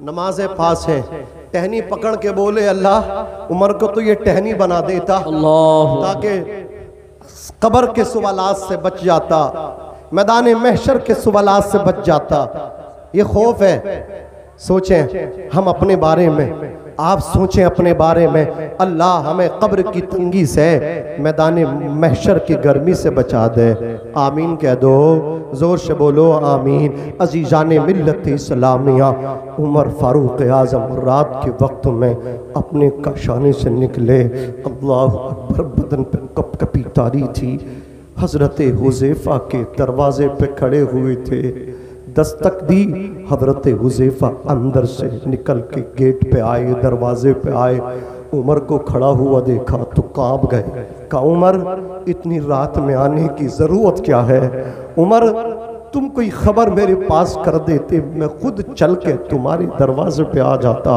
Speaker 1: नमाज पास है, टहनी पकड़ के बोले अल्लाह उमर को तो ये टहनी बना देता
Speaker 2: अल्लाह,
Speaker 1: ताकि कब्र के सवालात से बच जाता, मैदान महशर के सवालात से बच जाता। ये खौफ है। सोचें हम अपने बारे में, आप सोचें अपने बारे में, अल्लाह हमें कब्र की तंगी से, मैदान महशर की गर्मी से बचा दे। आमीन कह दो, जोर से बोलो आमीन। अजीजान मिल्लत इस्लामिया, उमर फारूक आज़म रात के वक्त में अपने कशाने से निकले, अल्लाह अकबर, बदन पे कपकपी तारी थी। हजरत हुज़ैफा के दरवाजे पे खड़े हुए थे, दस्तक दी, हजरत हुज़ैफा अंदर से निकल के गेट पे आए, दरवाजे पे आए, उमर को खड़ा हुआ देखा तो कांप गए। कहा उमर इतनी रात में आने की ज़रूरत क्या है? उमर तुम कोई खबर मेरे पास कर देते, मैं खुद चल के तुम्हारे दरवाजे पे आ जाता।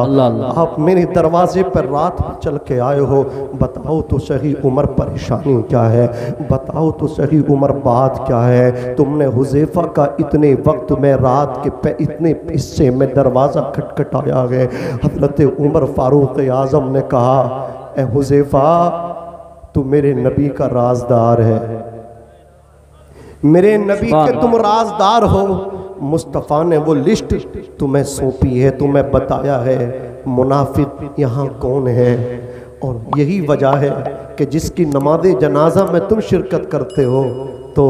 Speaker 1: आप मेरे दरवाजे पर रात में चल के आए हो, बताओ तो सही उमर परेशानी क्या है, बताओ तो सही उमर बात क्या है। तुमने हुज़ैफा का इतने वक्त में रात के पे इतने हिस्से में दरवाज़ा खटखटाया है। हज़रत उमर फारूक आज़म ने कहा, ए हुज़ैफा तू मेरे नबी का राजदार है, मेरे नबी के तुम राजदार हो। मुस्तफ़ा ने वो लिस्ट तुम्हें सौंपी है, तुम्हें बताया है मुनाफिक यहाँ कौन है। और यही वजह है कि जिसकी नमाज जनाजा में तुम शिरकत करते हो तो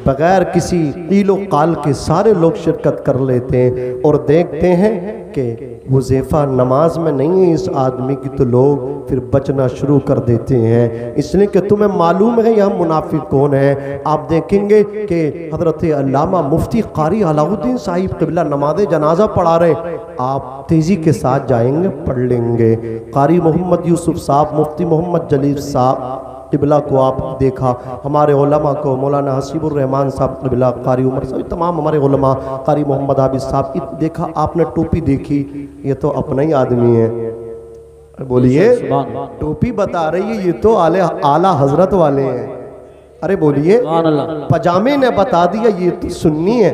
Speaker 1: बग़ैर किसी कीलो काल के सारे लोग शिरकत कर लेते हैं और देखते हैं कि हुज़ैफा नमाज में नहीं है इस आदमी की, तो लोग फिर बचना शुरू कर देते हैं। इसलिए कि तुम्हें मालूम है यह मुनाफिक कौन है। आप देखेंगे कि हज़रत अल्लामा मुफ्ती कारी अलाउद्दीन साहिब क़िबला नमाज जनाजा पढ़ा रहे, आप तेज़ी के साथ जाएंगे पढ़ लेंगे। कारी मोहम्मद यूसुफ साहब, मुफ्ती मोहम्मद जलील साहब क़िबला को आप देखा, हमारे उलमा को मौलाना हसीबुर रहमान साहब क़िबला, कारी उमर साहब, तमाम हमारे उलमा, कारी मोहम्मद आबिद साहब देखा आपने, टोपी देखी, ये तो अपना ही आदमी है। बोलिए, टोपी बता रही है ये तो आला हजरत वाले हैं। अरे बोलिए, पजामे ने बता दिया ये तो सुन्नी है।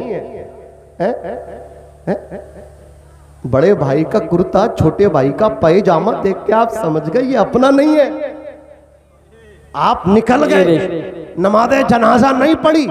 Speaker 1: बड़े भाई का कुर्ता, छोटे भाई का पैजामा देख के आप समझ गए ये अपना नहीं है। आप निकल गए, नमाज़े जनाजा नहीं पढ़ी।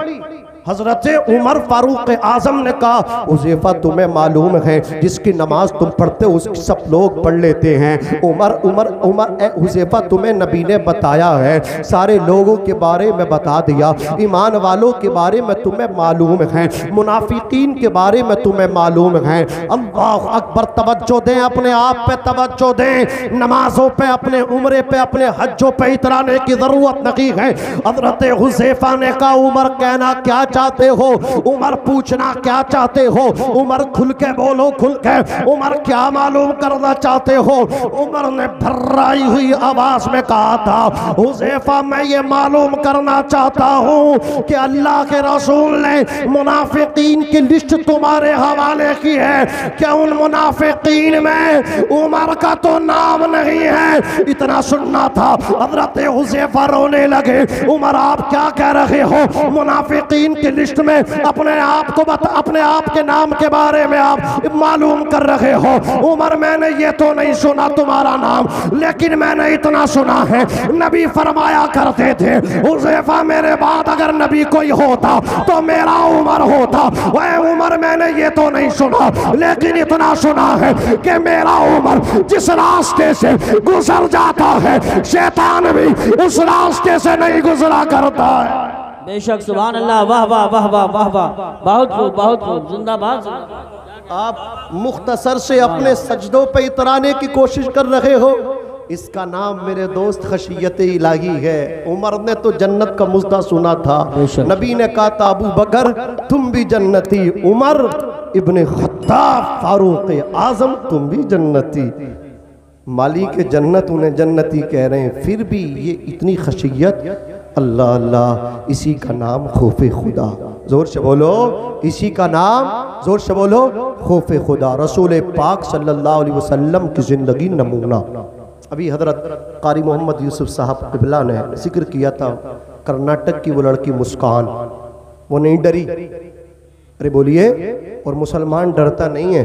Speaker 1: हजरत उमर फारूक आज़म ने कहा, हुज़ैफा तुम्हें मालूम है जिसकी नमाज तुम पढ़ते हो उसकी सब लोग पढ़ लेते हैं। उमर उमर उमर ए हुज़ैफा तुम्हें नबी ने बताया है, सारे लोगों के बारे में बता दिया, ईमान वालों के बारे में तुम्हें मालूम है, मुनाफिकीन के बारे में तुम्हें मालूम है। अल्लाह अकबर, तवज्जो दें, अपने आप पे तवज्जो दें, नमाजों पे, अपने उम्रे पे, अपने हज्जों पे इतराने की ज़रूरत नहीं है। हजरत हुज़ैफा ने कहा, उमर कहना क्या चाहते हो? उमर पूछना क्या चाहते हो? उमर खुल के बोलो, खुल के। उमर क्या मालूम करना चाहते हो? उमर ने भर्राई हुई आवाज में कहा था, हुज़ैफा मैं ये मालूम करना चाहता हूँ कि अल्लाह के रसूल ने मुनाफिकीन की लिस्ट तुम्हारे हवाले की है, क्या उन मुनाफिकीन में उमर का तो नाम नहीं है? इतना सुनना था। हज़रत हुज़ैफा रोने लगे, उमर आप क्या कह रहे हो? मुनाफिकीन की लिस्ट में अपने आप को अपने आप के नाम के बारे में आप मालूम कर रहे हो। उमर मैंने ये तो नहीं सुना तुम्हारा नाम, लेकिन मैंने इतना सुना है नबी फरमाया करते थे, हुज़ैफा मेरे बाद अगर नबी कोई होता तो मेरा उमर होता। वह उमर मैंने ये तो नहीं सुना, लेकिन इतना सुना है कि मेरा उमर जिस रास्ते से गुजर जाता है शैतान भी उस रास्ते से नहीं गुजरा करता है।
Speaker 2: बेशक, सुभान अल्लाह, वाह वाह वाह वाह वाह वाह, बहुत खूब, बहुत खूब, जिंदाबाद।
Speaker 1: आप मुख्तसर से अपने सजदों पे इतराने की कोशिश कर रहे हो, इसका नाम मेरे दोस्त खशियत इलाही है। उमर ने तो जन्नत का मुद्दा सुना था, नबी ने कहा था अबू बकर तुम भी जन्नती, उमर इब्ने खत्ताब फारूक आजम तुम भी जन्नती। मालिक जन्नत उन्हें जन्नती कह रहे हैं, फिर भी ये इतनी खशियत। अल्लाह अल्लाह, इसी का नाम खौफ खुदा। जोर से बोलो, इसी का नाम, जोर से बोलो, खौफ खुदा। रसूल पाक सल्लल्लाहु अलैहि वसल्लम की जिंदगी नमूना। अभी हजरत कारी मोहम्मद यूसुफ साहब क़िबला ने जिक्र किया था कर्नाटक की वो लड़की मुस्कान, वो नहीं डरी। अरे बोलिए, और मुसलमान डरता नहीं है,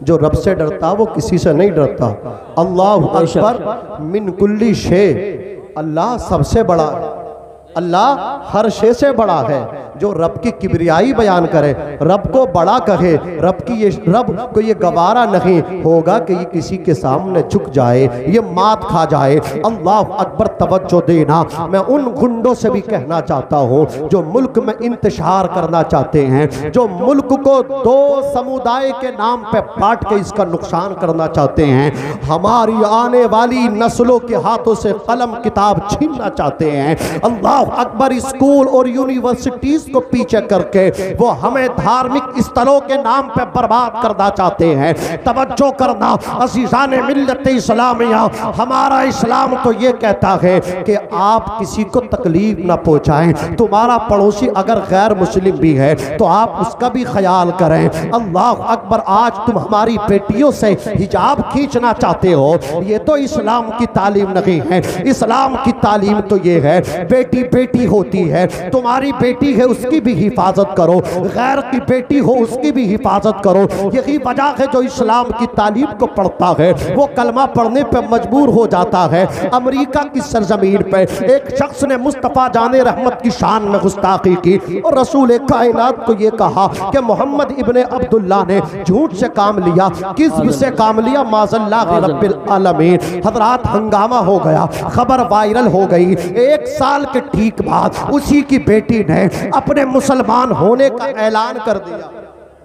Speaker 1: जो रब से डरता वो किसी से नहीं डरता। अल्लाह अकबर मिन कुल्ली शे, अल्लाह सबसे बड़ा है, अल्लाह हर शे से बड़ा है। जो रब की किबरियाई बयान करे, रब को बड़ा कहे, रब को ये गवारा नहीं होगा कि ये किसी के सामने झुक जाए, ये मात खा जाए। अल्लाह अकबर, तवज्जो देना। मैं उन गुंडों से भी कहना चाहता हूँ जो मुल्क में इंतशार करना चाहते हैं, जो मुल्क को दो समुदाय के नाम पे बांट के इसका नुकसान करना चाहते हैं, हमारी आने वाली नस्लों के हाथों से कलम किताब छीनना चाहते हैं। अल्लाह अकबर, स्कूल और यूनिवर्सिटीज को पीछे करके वो हमें धार्मिक स्थलों के नाम पे बर्बाद करना चाहते हैं। तवज्जो करना अज़ीज़ाने मिल्लत इस्लामिया, हमारा इस्लाम तो ये कहता है कि आप किसी को तकलीफ ना पहुंचाएं। तुम्हारा पड़ोसी अगर गैर मुस्लिम भी है तो आप उसका भी ख्याल करें। अल्लाह अकबर, आज तुम हमारी बेटियों से हिजाब खींचना चाहते हो, ये तो इस्लाम की तालीम नहीं है। इस्लाम की तालीम तो ये है बेटी बेटी होती है, तुम्हारी बेटी है उसकी भी हिफाजत करो, गैर की बेटी हो उसकी भी हिफाजत करो। यही वजह है जो इस्लाम की तालीम को पढ़ता है वो कलमा पढ़ने पे मजबूर हो जाता है। अमेरिका की सरजमीन पे एक शख्स ने मुस्तफ़ा जाने रहमत की शान में गुस्ताखी की और रसूल कायनात को ये कहा कि मोहम्मद इब्ने अब्दुल्ला ने झूठ से काम लिया, किस्म से काम लिया, माज़ल्लाह रब्बिल आलमीन। हज़रात, हंगामा हो गया, खबर वायरल हो गई। एक साल के ठीक बाद उसी की बेटी ने अपने मुसलमान होने का ऐलान कर दिया।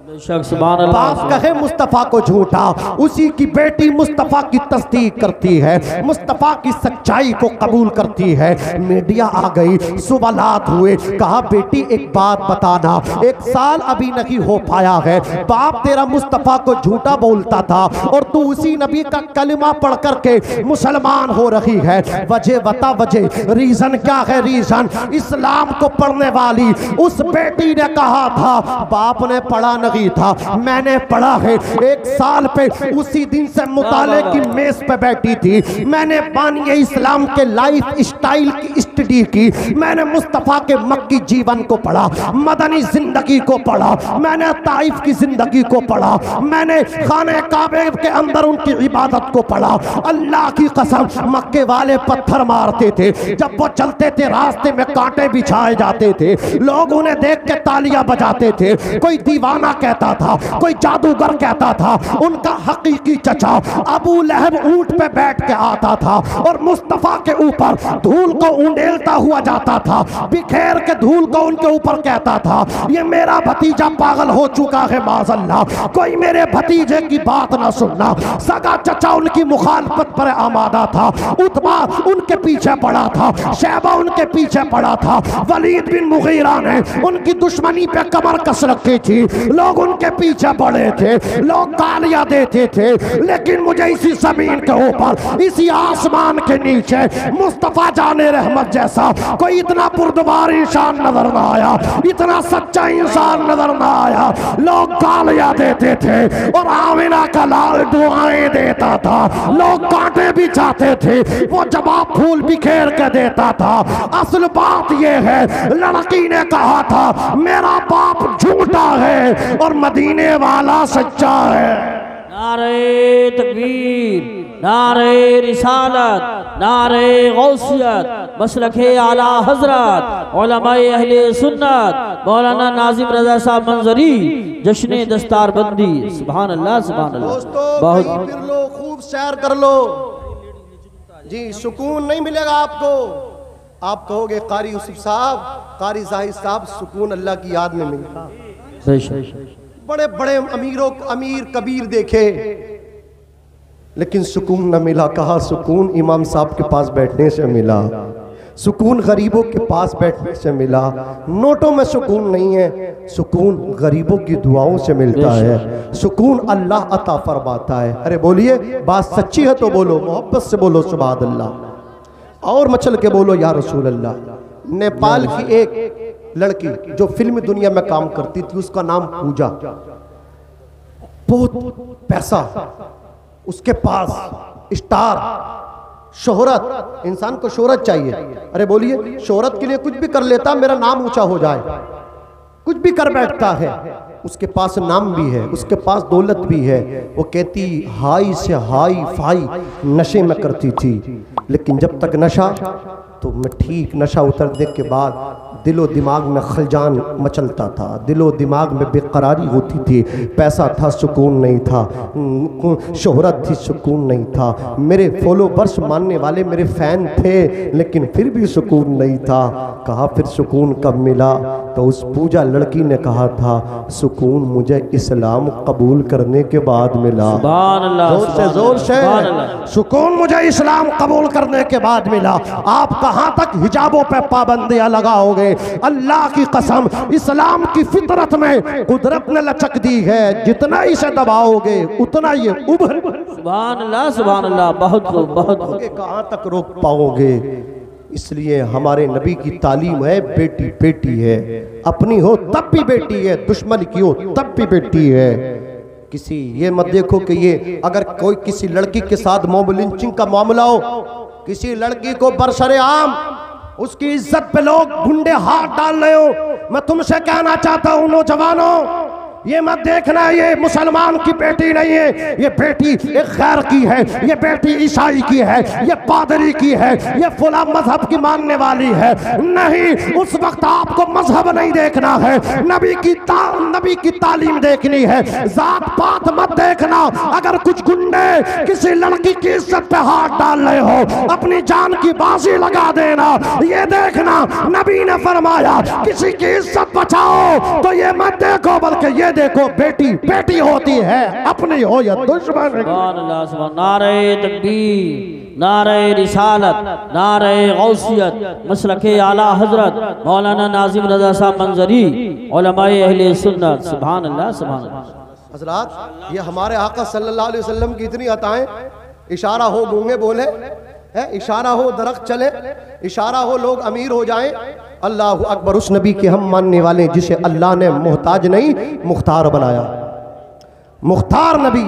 Speaker 1: बाप कहे मुस्तफ़ा को झूठा, उसी की बेटी मुस्तफ़ा की तस्दीक करती है, मुस्तफ़ा की सच्चाई को कबूल करती है। मीडिया आ गई, सवालात हुए, कहा बेटी एक बात बताना, एक साल अभी नहीं हो पाया है, बाप तेरा मुस्तफ़ा को झूठा बोलता था और तू उसी नबी का कलिमा पढ़ करके मुसलमान हो रही है, वजह बता, वजह, रीजन क्या है? रीजन इस्लाम को पढ़ने वाली उस बेटी ने कहा था बाप ने पढ़ा नहीं था, मैंने पढ़ा है। एक साल पे उसी दिन से मुताले की मेज पे बैठी थी, मैंने बानी इस्लाम के लाइफ स्टाइल की स्टडी की, मैंने मुस्तफ़ा के मक्की जीवन को पढ़ा, मदनी जिंदगी को पढ़ा, मैंने ताइफ की जिंदगी को पढ़ा, मैंने खाने काबे के अंदर उनकी इबादत को पढ़ा। अल्लाह की कसम, मक्के वाले पत्थर मारते थे, जब वो चलते थे रास्ते में कांटे बिछाए जाते थे, लोग उन्हें देख के तालियां बजाते थे। कोई दीवाना कहता था, कोई जादूगर कहता था। उनका हकीकी चचा अबू लहब ऊंट पे बैठ के आता था और मुस्तफ़ा के ऊपर धूल को उंडेलता हुआ जाता था, बिखेर के धूल को उनके ऊपर कहता था ये मेरा भतीजा पागल हो चुका है, माज़अल्लाह कोई मेरे भतीजे की बात ना सुनना। सगा चचा उनकी मुखालफत पर आमादा था, उतबा उनके पीछे पड़ा था, शैबा उनके पीछे पड़ा था, वलीद बिन मुगीरा ने उनकी दुश्मनी पे कमर कस रखी थी, लोग उनके पीछे पड़े थे, लोग गालियां देते थे। लेकिन मुझे इसी जमीन के ऊपर, इसी आसमान के नीचे मुस्तफ़ा जाने रहमत जैसा कोई इतना पुरदबार इंसान नजर ना आया, इतना सच्चा इंसान नजर ना आया। लोग गालियां देते थे और आमिना का लाल दुआएं देता था, लोग कांटे भी चाहते थे, वो जवाब फूल बिखेर के देता था। असल बात यह है, लड़की ने कहा था मेरा बाप झूठा है और मदीने वाला सच्चा है।
Speaker 2: नारे तकबीर, नारे रिसालत, नारे गौसियत, मसलके आला हजरत, उलमाए अहले सुन्नत, मौलाना नाजिम रजा साहब मंजरी, जश्न दस्तार बंदी। सुभान अल्लाह, सुभान अल्लाह।
Speaker 1: बहुत फिर लो, खूब सैर कर लो जी, सुकून नहीं मिलेगा आपको। आप कहोगे कारी यूसुफ साहब, कारी जाहिद साहब, सुकून अल्लाह की याद में मिलता। बड़े बड़े अमीरों, अमीर कबीर देखे, लेकिन सुकून न मिला। कहा सुकून इमाम साहब के पास बैठने से मिला, सुकून गरीबों के पास बैठने से मिला। नोटों में सुकून नहीं है, सुकून गरीबों की दुआओं से मिलता है, सुकून अल्लाह अता फरमाता है। अरे बोलिए, बात सच्ची है तो बोलो, मोहब्बत से बोलो सुभान अल्लाह, और मचल के बोलो या रसूल अल्लाह। नेपाल की एक लड़की जो फिल्म दुनिया में काम करती थी, उसका नाम पूजा, बहुत पैसा उसके पास, स्टार, शोहरत, इंसान को शोहरत चाहिए। अरे बोलिए, शोहरत के लिए कुछ भी कर लेता, मेरा नाम ऊंचा हो जाए, कुछ भी कर बैठता है। उसके पास नाम भी है, उसके पास दौलत भी है। वो कहती हाई से हाई फाई नशे में करती थी, लेकिन जब तक नशा, तो मैं ठीक नशा उतरने के बाद दिलो दिमाग में खलजान मचलता था, दिलो दिमाग में बेकरारी होती थी। पैसा था, सुकून नहीं था, शोहरत थी, सुकून नहीं था, मेरे फॉलोवर्स मानने वाले मेरे फैन थे, लेकिन फिर भी सुकून नहीं था। कहा फिर सुकून कब मिला? तो उस पूजा लड़की ने कहा था, सुकून मुझे इस्लाम कबूल करने के बाद मिला। जोर से सुकून मुझे इस्लाम कबूल करने के बाद मिला। आप कहां तक हिजाबों पे पाबंदियां लगाओगे? अल्लाह की कसम, इस्लाम की फितरत में कुदरत ने लचक दी है, जितना इसे दबाओगे उतना ये उभर।
Speaker 2: सुभान अल्लाह, बहुत
Speaker 1: कहां तक रोक पाओगे? इसलिए हमारे नबी की तालीम है, बेटी बेटी है, अपनी हो तब भी बेटी है, दुश्मन की हो तब भी बेटी है। किसी ये मत देखो कि ये अगर कोई किसी लड़की के साथ मॉब लिंचिंग का मामला हो, किसी लड़की को बरसरेआम उसकी इज्जत पे लोग गुंडे हाथ डाल रहे हो, मैं तुमसे कहना चाहता हूं नौजवानों, ये मत देखना ये मुसलमान की बेटी नहीं है, ये बेटी एक गैर की है, ये बेटी ईसाई की है, ये पादरी की है, ये फुला मजहब की मानने वाली है। नहीं, उस वक्त आपको मजहब नहीं देखना है, नबी की तालीम देखनी है, जात पात मत देखना। अगर कुछ गुंडे किसी लड़की की इज्जत पे हाथ डाल रहे हो, अपनी जान की बाजी लगा देना। ये देखना, नबी ने फरमाया किसी की इज्जत बचाओ तो ये मत देखो, बल्कि ये देखो बेटी बेटी होती है, अपनी हो या दुश्मन।
Speaker 2: नारे तकबीर, नारे रिसालत, नारे गौसियत, मसलके आला हजरत मौलाना नाजिम रज़ा साहब मंजरी, उलमाए अहले सुन्नत। सुभान अल्लाह, सुभान अल्लाह।
Speaker 1: हज़रात, ये हमारे आका सल्लल्लाहु अलैहि वसल्लम की इतनी अताएं, इशारा हो गूंगे बोले है, इशारा हो दरख्त चले, इशारा हो लोग अमीर हो जाएं। अल्लाह अकबर, उस नबी के हम मानने वाले जिसे अल्लाह ने मोहताज नहीं मुख्तार बनाया। मुख्तार नबी,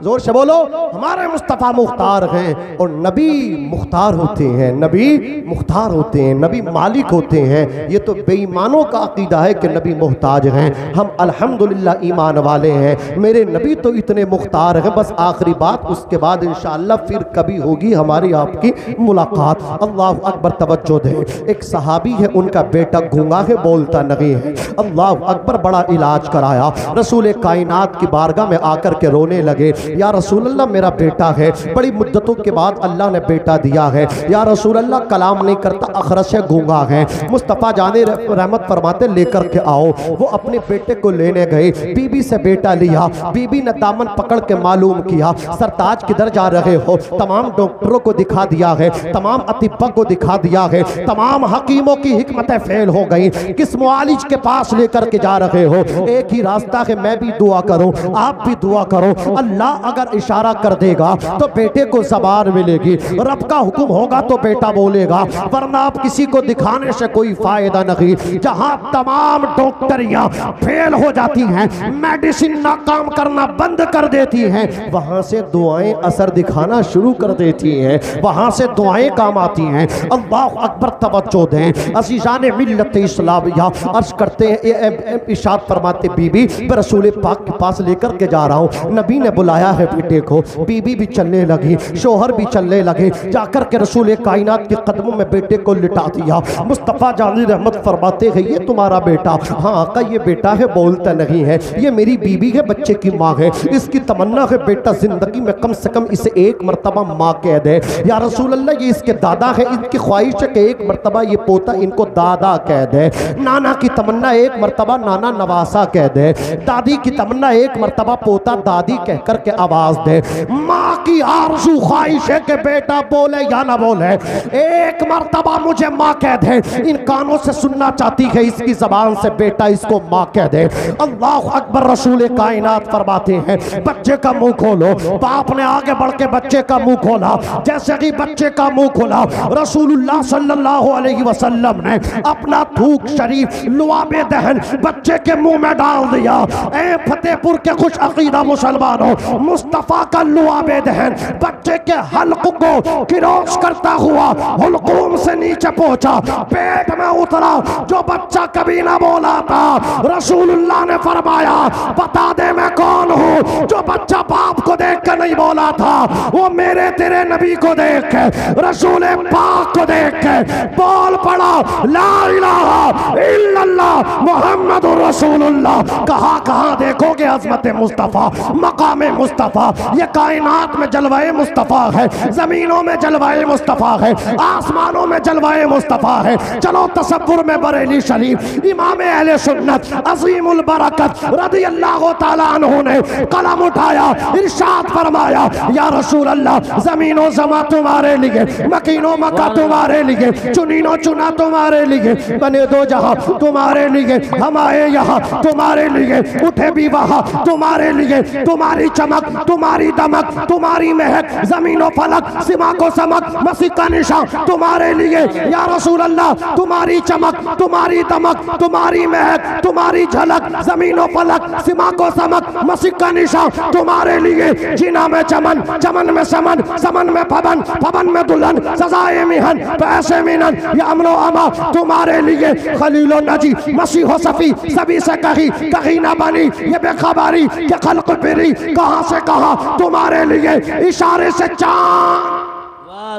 Speaker 1: जोर से बोलो, हमारे मुस्तफ़ा मुख्तार हैं, और नबी मुख्तार होते हैं, नबी मुख्तार होते हैं, नबी मालिक होते हैं। ये तो बेईमानों का अकीदा है कि नबी मुहताज हैं। हम अल्हम्दुलिल्लाह ईमान वाले हैं, मेरे नबी तो इतने मुख्तार हैं। बस आखिरी बात, उसके बाद इंशाअल्लाह फिर कभी होगी हमारी आपकी मुलाकात। अल्लाह अकबर, तवज्जो दें। एक सहाबी है, उनका बेटा गूंगा है, बोलता नहीं है। अल्लाह अकबर, बड़ा इलाज कराया, रसूल कायनात की बारगाह में आकर के रोने लगे, या रसूल अल्लाह मेरा बेटा है, बड़ी मुद्दतों के बाद अल्लाह ने बेटा दिया है, या रसूल अल्लाह कलाम नहीं करता, अखरस से गूंगा है। मुस्तफ़ा जाने रहमत फरमाते लेकर के आओ। वो अपने बेटे को लेने गए, बीबी से बेटा लिया, बीबी ने दामन पकड़ के मालूम किया, सरताज किधर जा रहे हो? तमाम डॉक्टरों को दिखा दिया है, तमाम अतिब्बा को दिखा दिया है, तमाम हकीमों की हिकमतें फेल हो गई, किस मुआलिज के पास लेकर के जा रहे हो? एक ही रास्ता है, मैं भी दुआ करूं, आप भी दुआ करो। अल्लाह अगर इशारा कर देगा तो बेटे को ज़बान मिलेगी, रब का हुक्म होगा तो बेटा बोलेगा, वरना आप किसी को दिखाने से कोई फायदा नहीं। जहां तमाम डॉक्टरियां फेल हो जाती हैं, मेडिसिन नाकाम करना बंद कर देती हैं, वहां से दुआएं असर दिखाना शुरू कर देती हैं, वहां से दुआएं काम आती हैं। अल्लाह अकबर, तवज्जो दें। अज़ीज़ाने मिल्लत इस्लामिया अर्ज करते हैं, इरशाद फरमाते, बीबी मैं रसूल पाक के पास लेकर के जा रहा हूँ, नबी ने बुलाया है बेटे को। बीबी भी चलने लगी, शोहर भी चलने लगे, जाकर के रसूल कायनात के कदमों में बेटे को लिटा दिया। मुस्तफ़ा जानी रहमत फरमाते हैं, ये तुम्हारा बेटा? हाँ आका, ये बेटा है, बोलता नहीं है, ये मेरी बीबी है, बच्चे की माँ है, इसकी तमन्ना है बेटा जिंदगी में कम से कम इसे एक मरतबा माँ कह दे। या रसूल अल्लाह, ये इसके दादा है, इनकी ख्वाहिश है कि एक मरतबा ये पोता इनको दादा कह दे। नाना की तमन्ना एक मरतबा नाना नवासा कह दे, दादी की तमन्ना एक मरतबा पोता दादी कहकर के
Speaker 3: करके आवाज दे। माँ की आरज़ू ख्वाहिश है कि बेटा बोले या ना बोले, एक मर्तबा मुझे माँ कह दे। इन कानों से सुनना चाहती है, इसकी जबान से बेटा इसको माँ कह दे। अल्लाह अकबर। रसूल कायनात फरमाते हैं बच्चे का मुंह खोलो। बाप ने आगे बढ़ के बच्चे का मुंह खोला। जैसे ही बच्चे का मुंह खोला, रसूलुल्लाह सल्लल्लाहु अलैहि वसल्लम ने अपना थूक शरीफ लुआबे दहन बच्चे के मुंह में डाल दिया। ए फतेहपुर के खुश अकीदा मुसलमानों, मुस्तफा का लुआबे दहन बच्चे के हल्क को किरोश करता हुआ हुलकूम से नीचे पहुंचा, पेट में उतरा। जो बच्चा कभी ना बोला था, रसूलुल्लाह ने फरमाया बता दे मैं कौन हूं। जो बच्चा बाप को देख कर नहीं बोला था, वो मेरे तेरे नबी को देख के, रसूल पाक को देख के बोल पड़ा ला इलाहा इल्लल्लाह मुहम्मदुर रसूलुल्लाह। कहां कहां देखोगे अजमत मुस्तफा, मकाम मुस्तफा। ये कायनात में जलवाए मुस्तफा है, जमीनों में जलवाए मुस्तफा है, आसमानों में जलवाए मुस्तफा है। चलो तसव्वुर में बरेली शरीफ इमाम अहले सुन्नत अजीमुल बरकत रज़ी अल्लाह ताला अन्हु ने कलम उठाया, इरशाद फरमाया या रसूल अल्लाह, जमीनों जमा तुम्हारे लिए, मकीनों मका तुम्हारे लिए, चुनीनो चुना तुम्हारे लिए, बने दो जहां तुम्हारे लिए, हम आए यहाँ तुम्हारे लिए, उठे भी वहां तुम्हारे लिए। तुम्हारी चमक, तुम्हारी दमक, तुम्हारी महक, जमीनों फलक, सिमा को समक, मसीह का निशान तुम्हारे लिए या रसूल अल्लाह। तुम्हारी चमक, तुम्हारी दमक, तुम्हारी महक, तुम्हारी झलक, जमीनों फलक, सिमा को समक, मसीह का निशान तुम्हारे लिए। जीना में चमन, चमन में समन, समन में फबन, फबन में दुल्हन, सजाए मिहन, पैसे मिनन, या अमलो अमा तुम्हारे लिए। खलीलो नजी, मसीह सफी, सभी से कहीं ना बनी ये बेखबरी के खल्क फिरी, कहां से कहां तुम्हारे लिए, इशारे से चांद।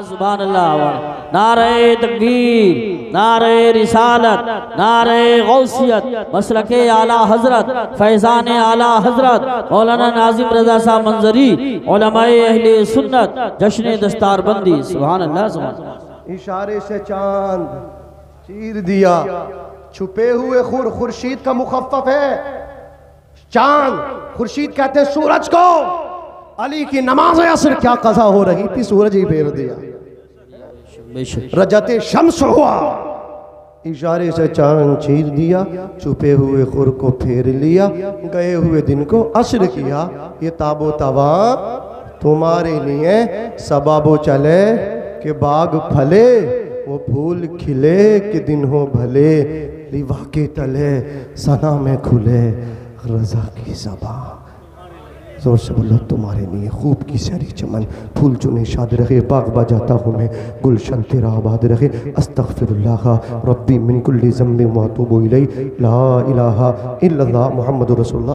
Speaker 2: सुभान अल्लाह। नारे तकबीर, नारे रिसालत, नारे गौसियत, मसलके आला हजरत, फैजान आला हजरत मौलाना नाजिम रजा साहब मंजरी, उलमाए अहले सुन्नत, जश्न दस्तारबंदी। सुभान अल्लाह सुभान अल्लाह।
Speaker 1: इशारे से चांद चीर दिया, छुपे हुए खुर्शीद का मुखफ़्फ़फ़ है चांद। खुर्शीद कहते हैं सूरज को। अली की नमाज असर क्या कज़ा हो रही थी, सूरज ही फेर दिया, रजते शम्स हुआ। इशारे से चांद चीर दिया, छुपे हुए खुर को फेर लिया, गए हुए दिन को असर किया। ये ताबो तवा तुम्हारे लिए, सबाबो चले कि बाग फले, वो फूल खिले कि दिन हो भले, लिवा के तले सना में खुले रजा की ज़बां। जोर से बोलो तुम्हारे लिए खूब की सारी चमन, फूल चुने शाद रखे, बाग बजाता हूँ मैं, गुलशन तेरा आबाद रखे। अस्तग़फिरुल्लाह रब्बी मिन कुल्ली ज़म्बिन व अतूबु इलैहि, ला इलाहा इल्लल्लाह मुहम्मदुर रसूलुल्लाह।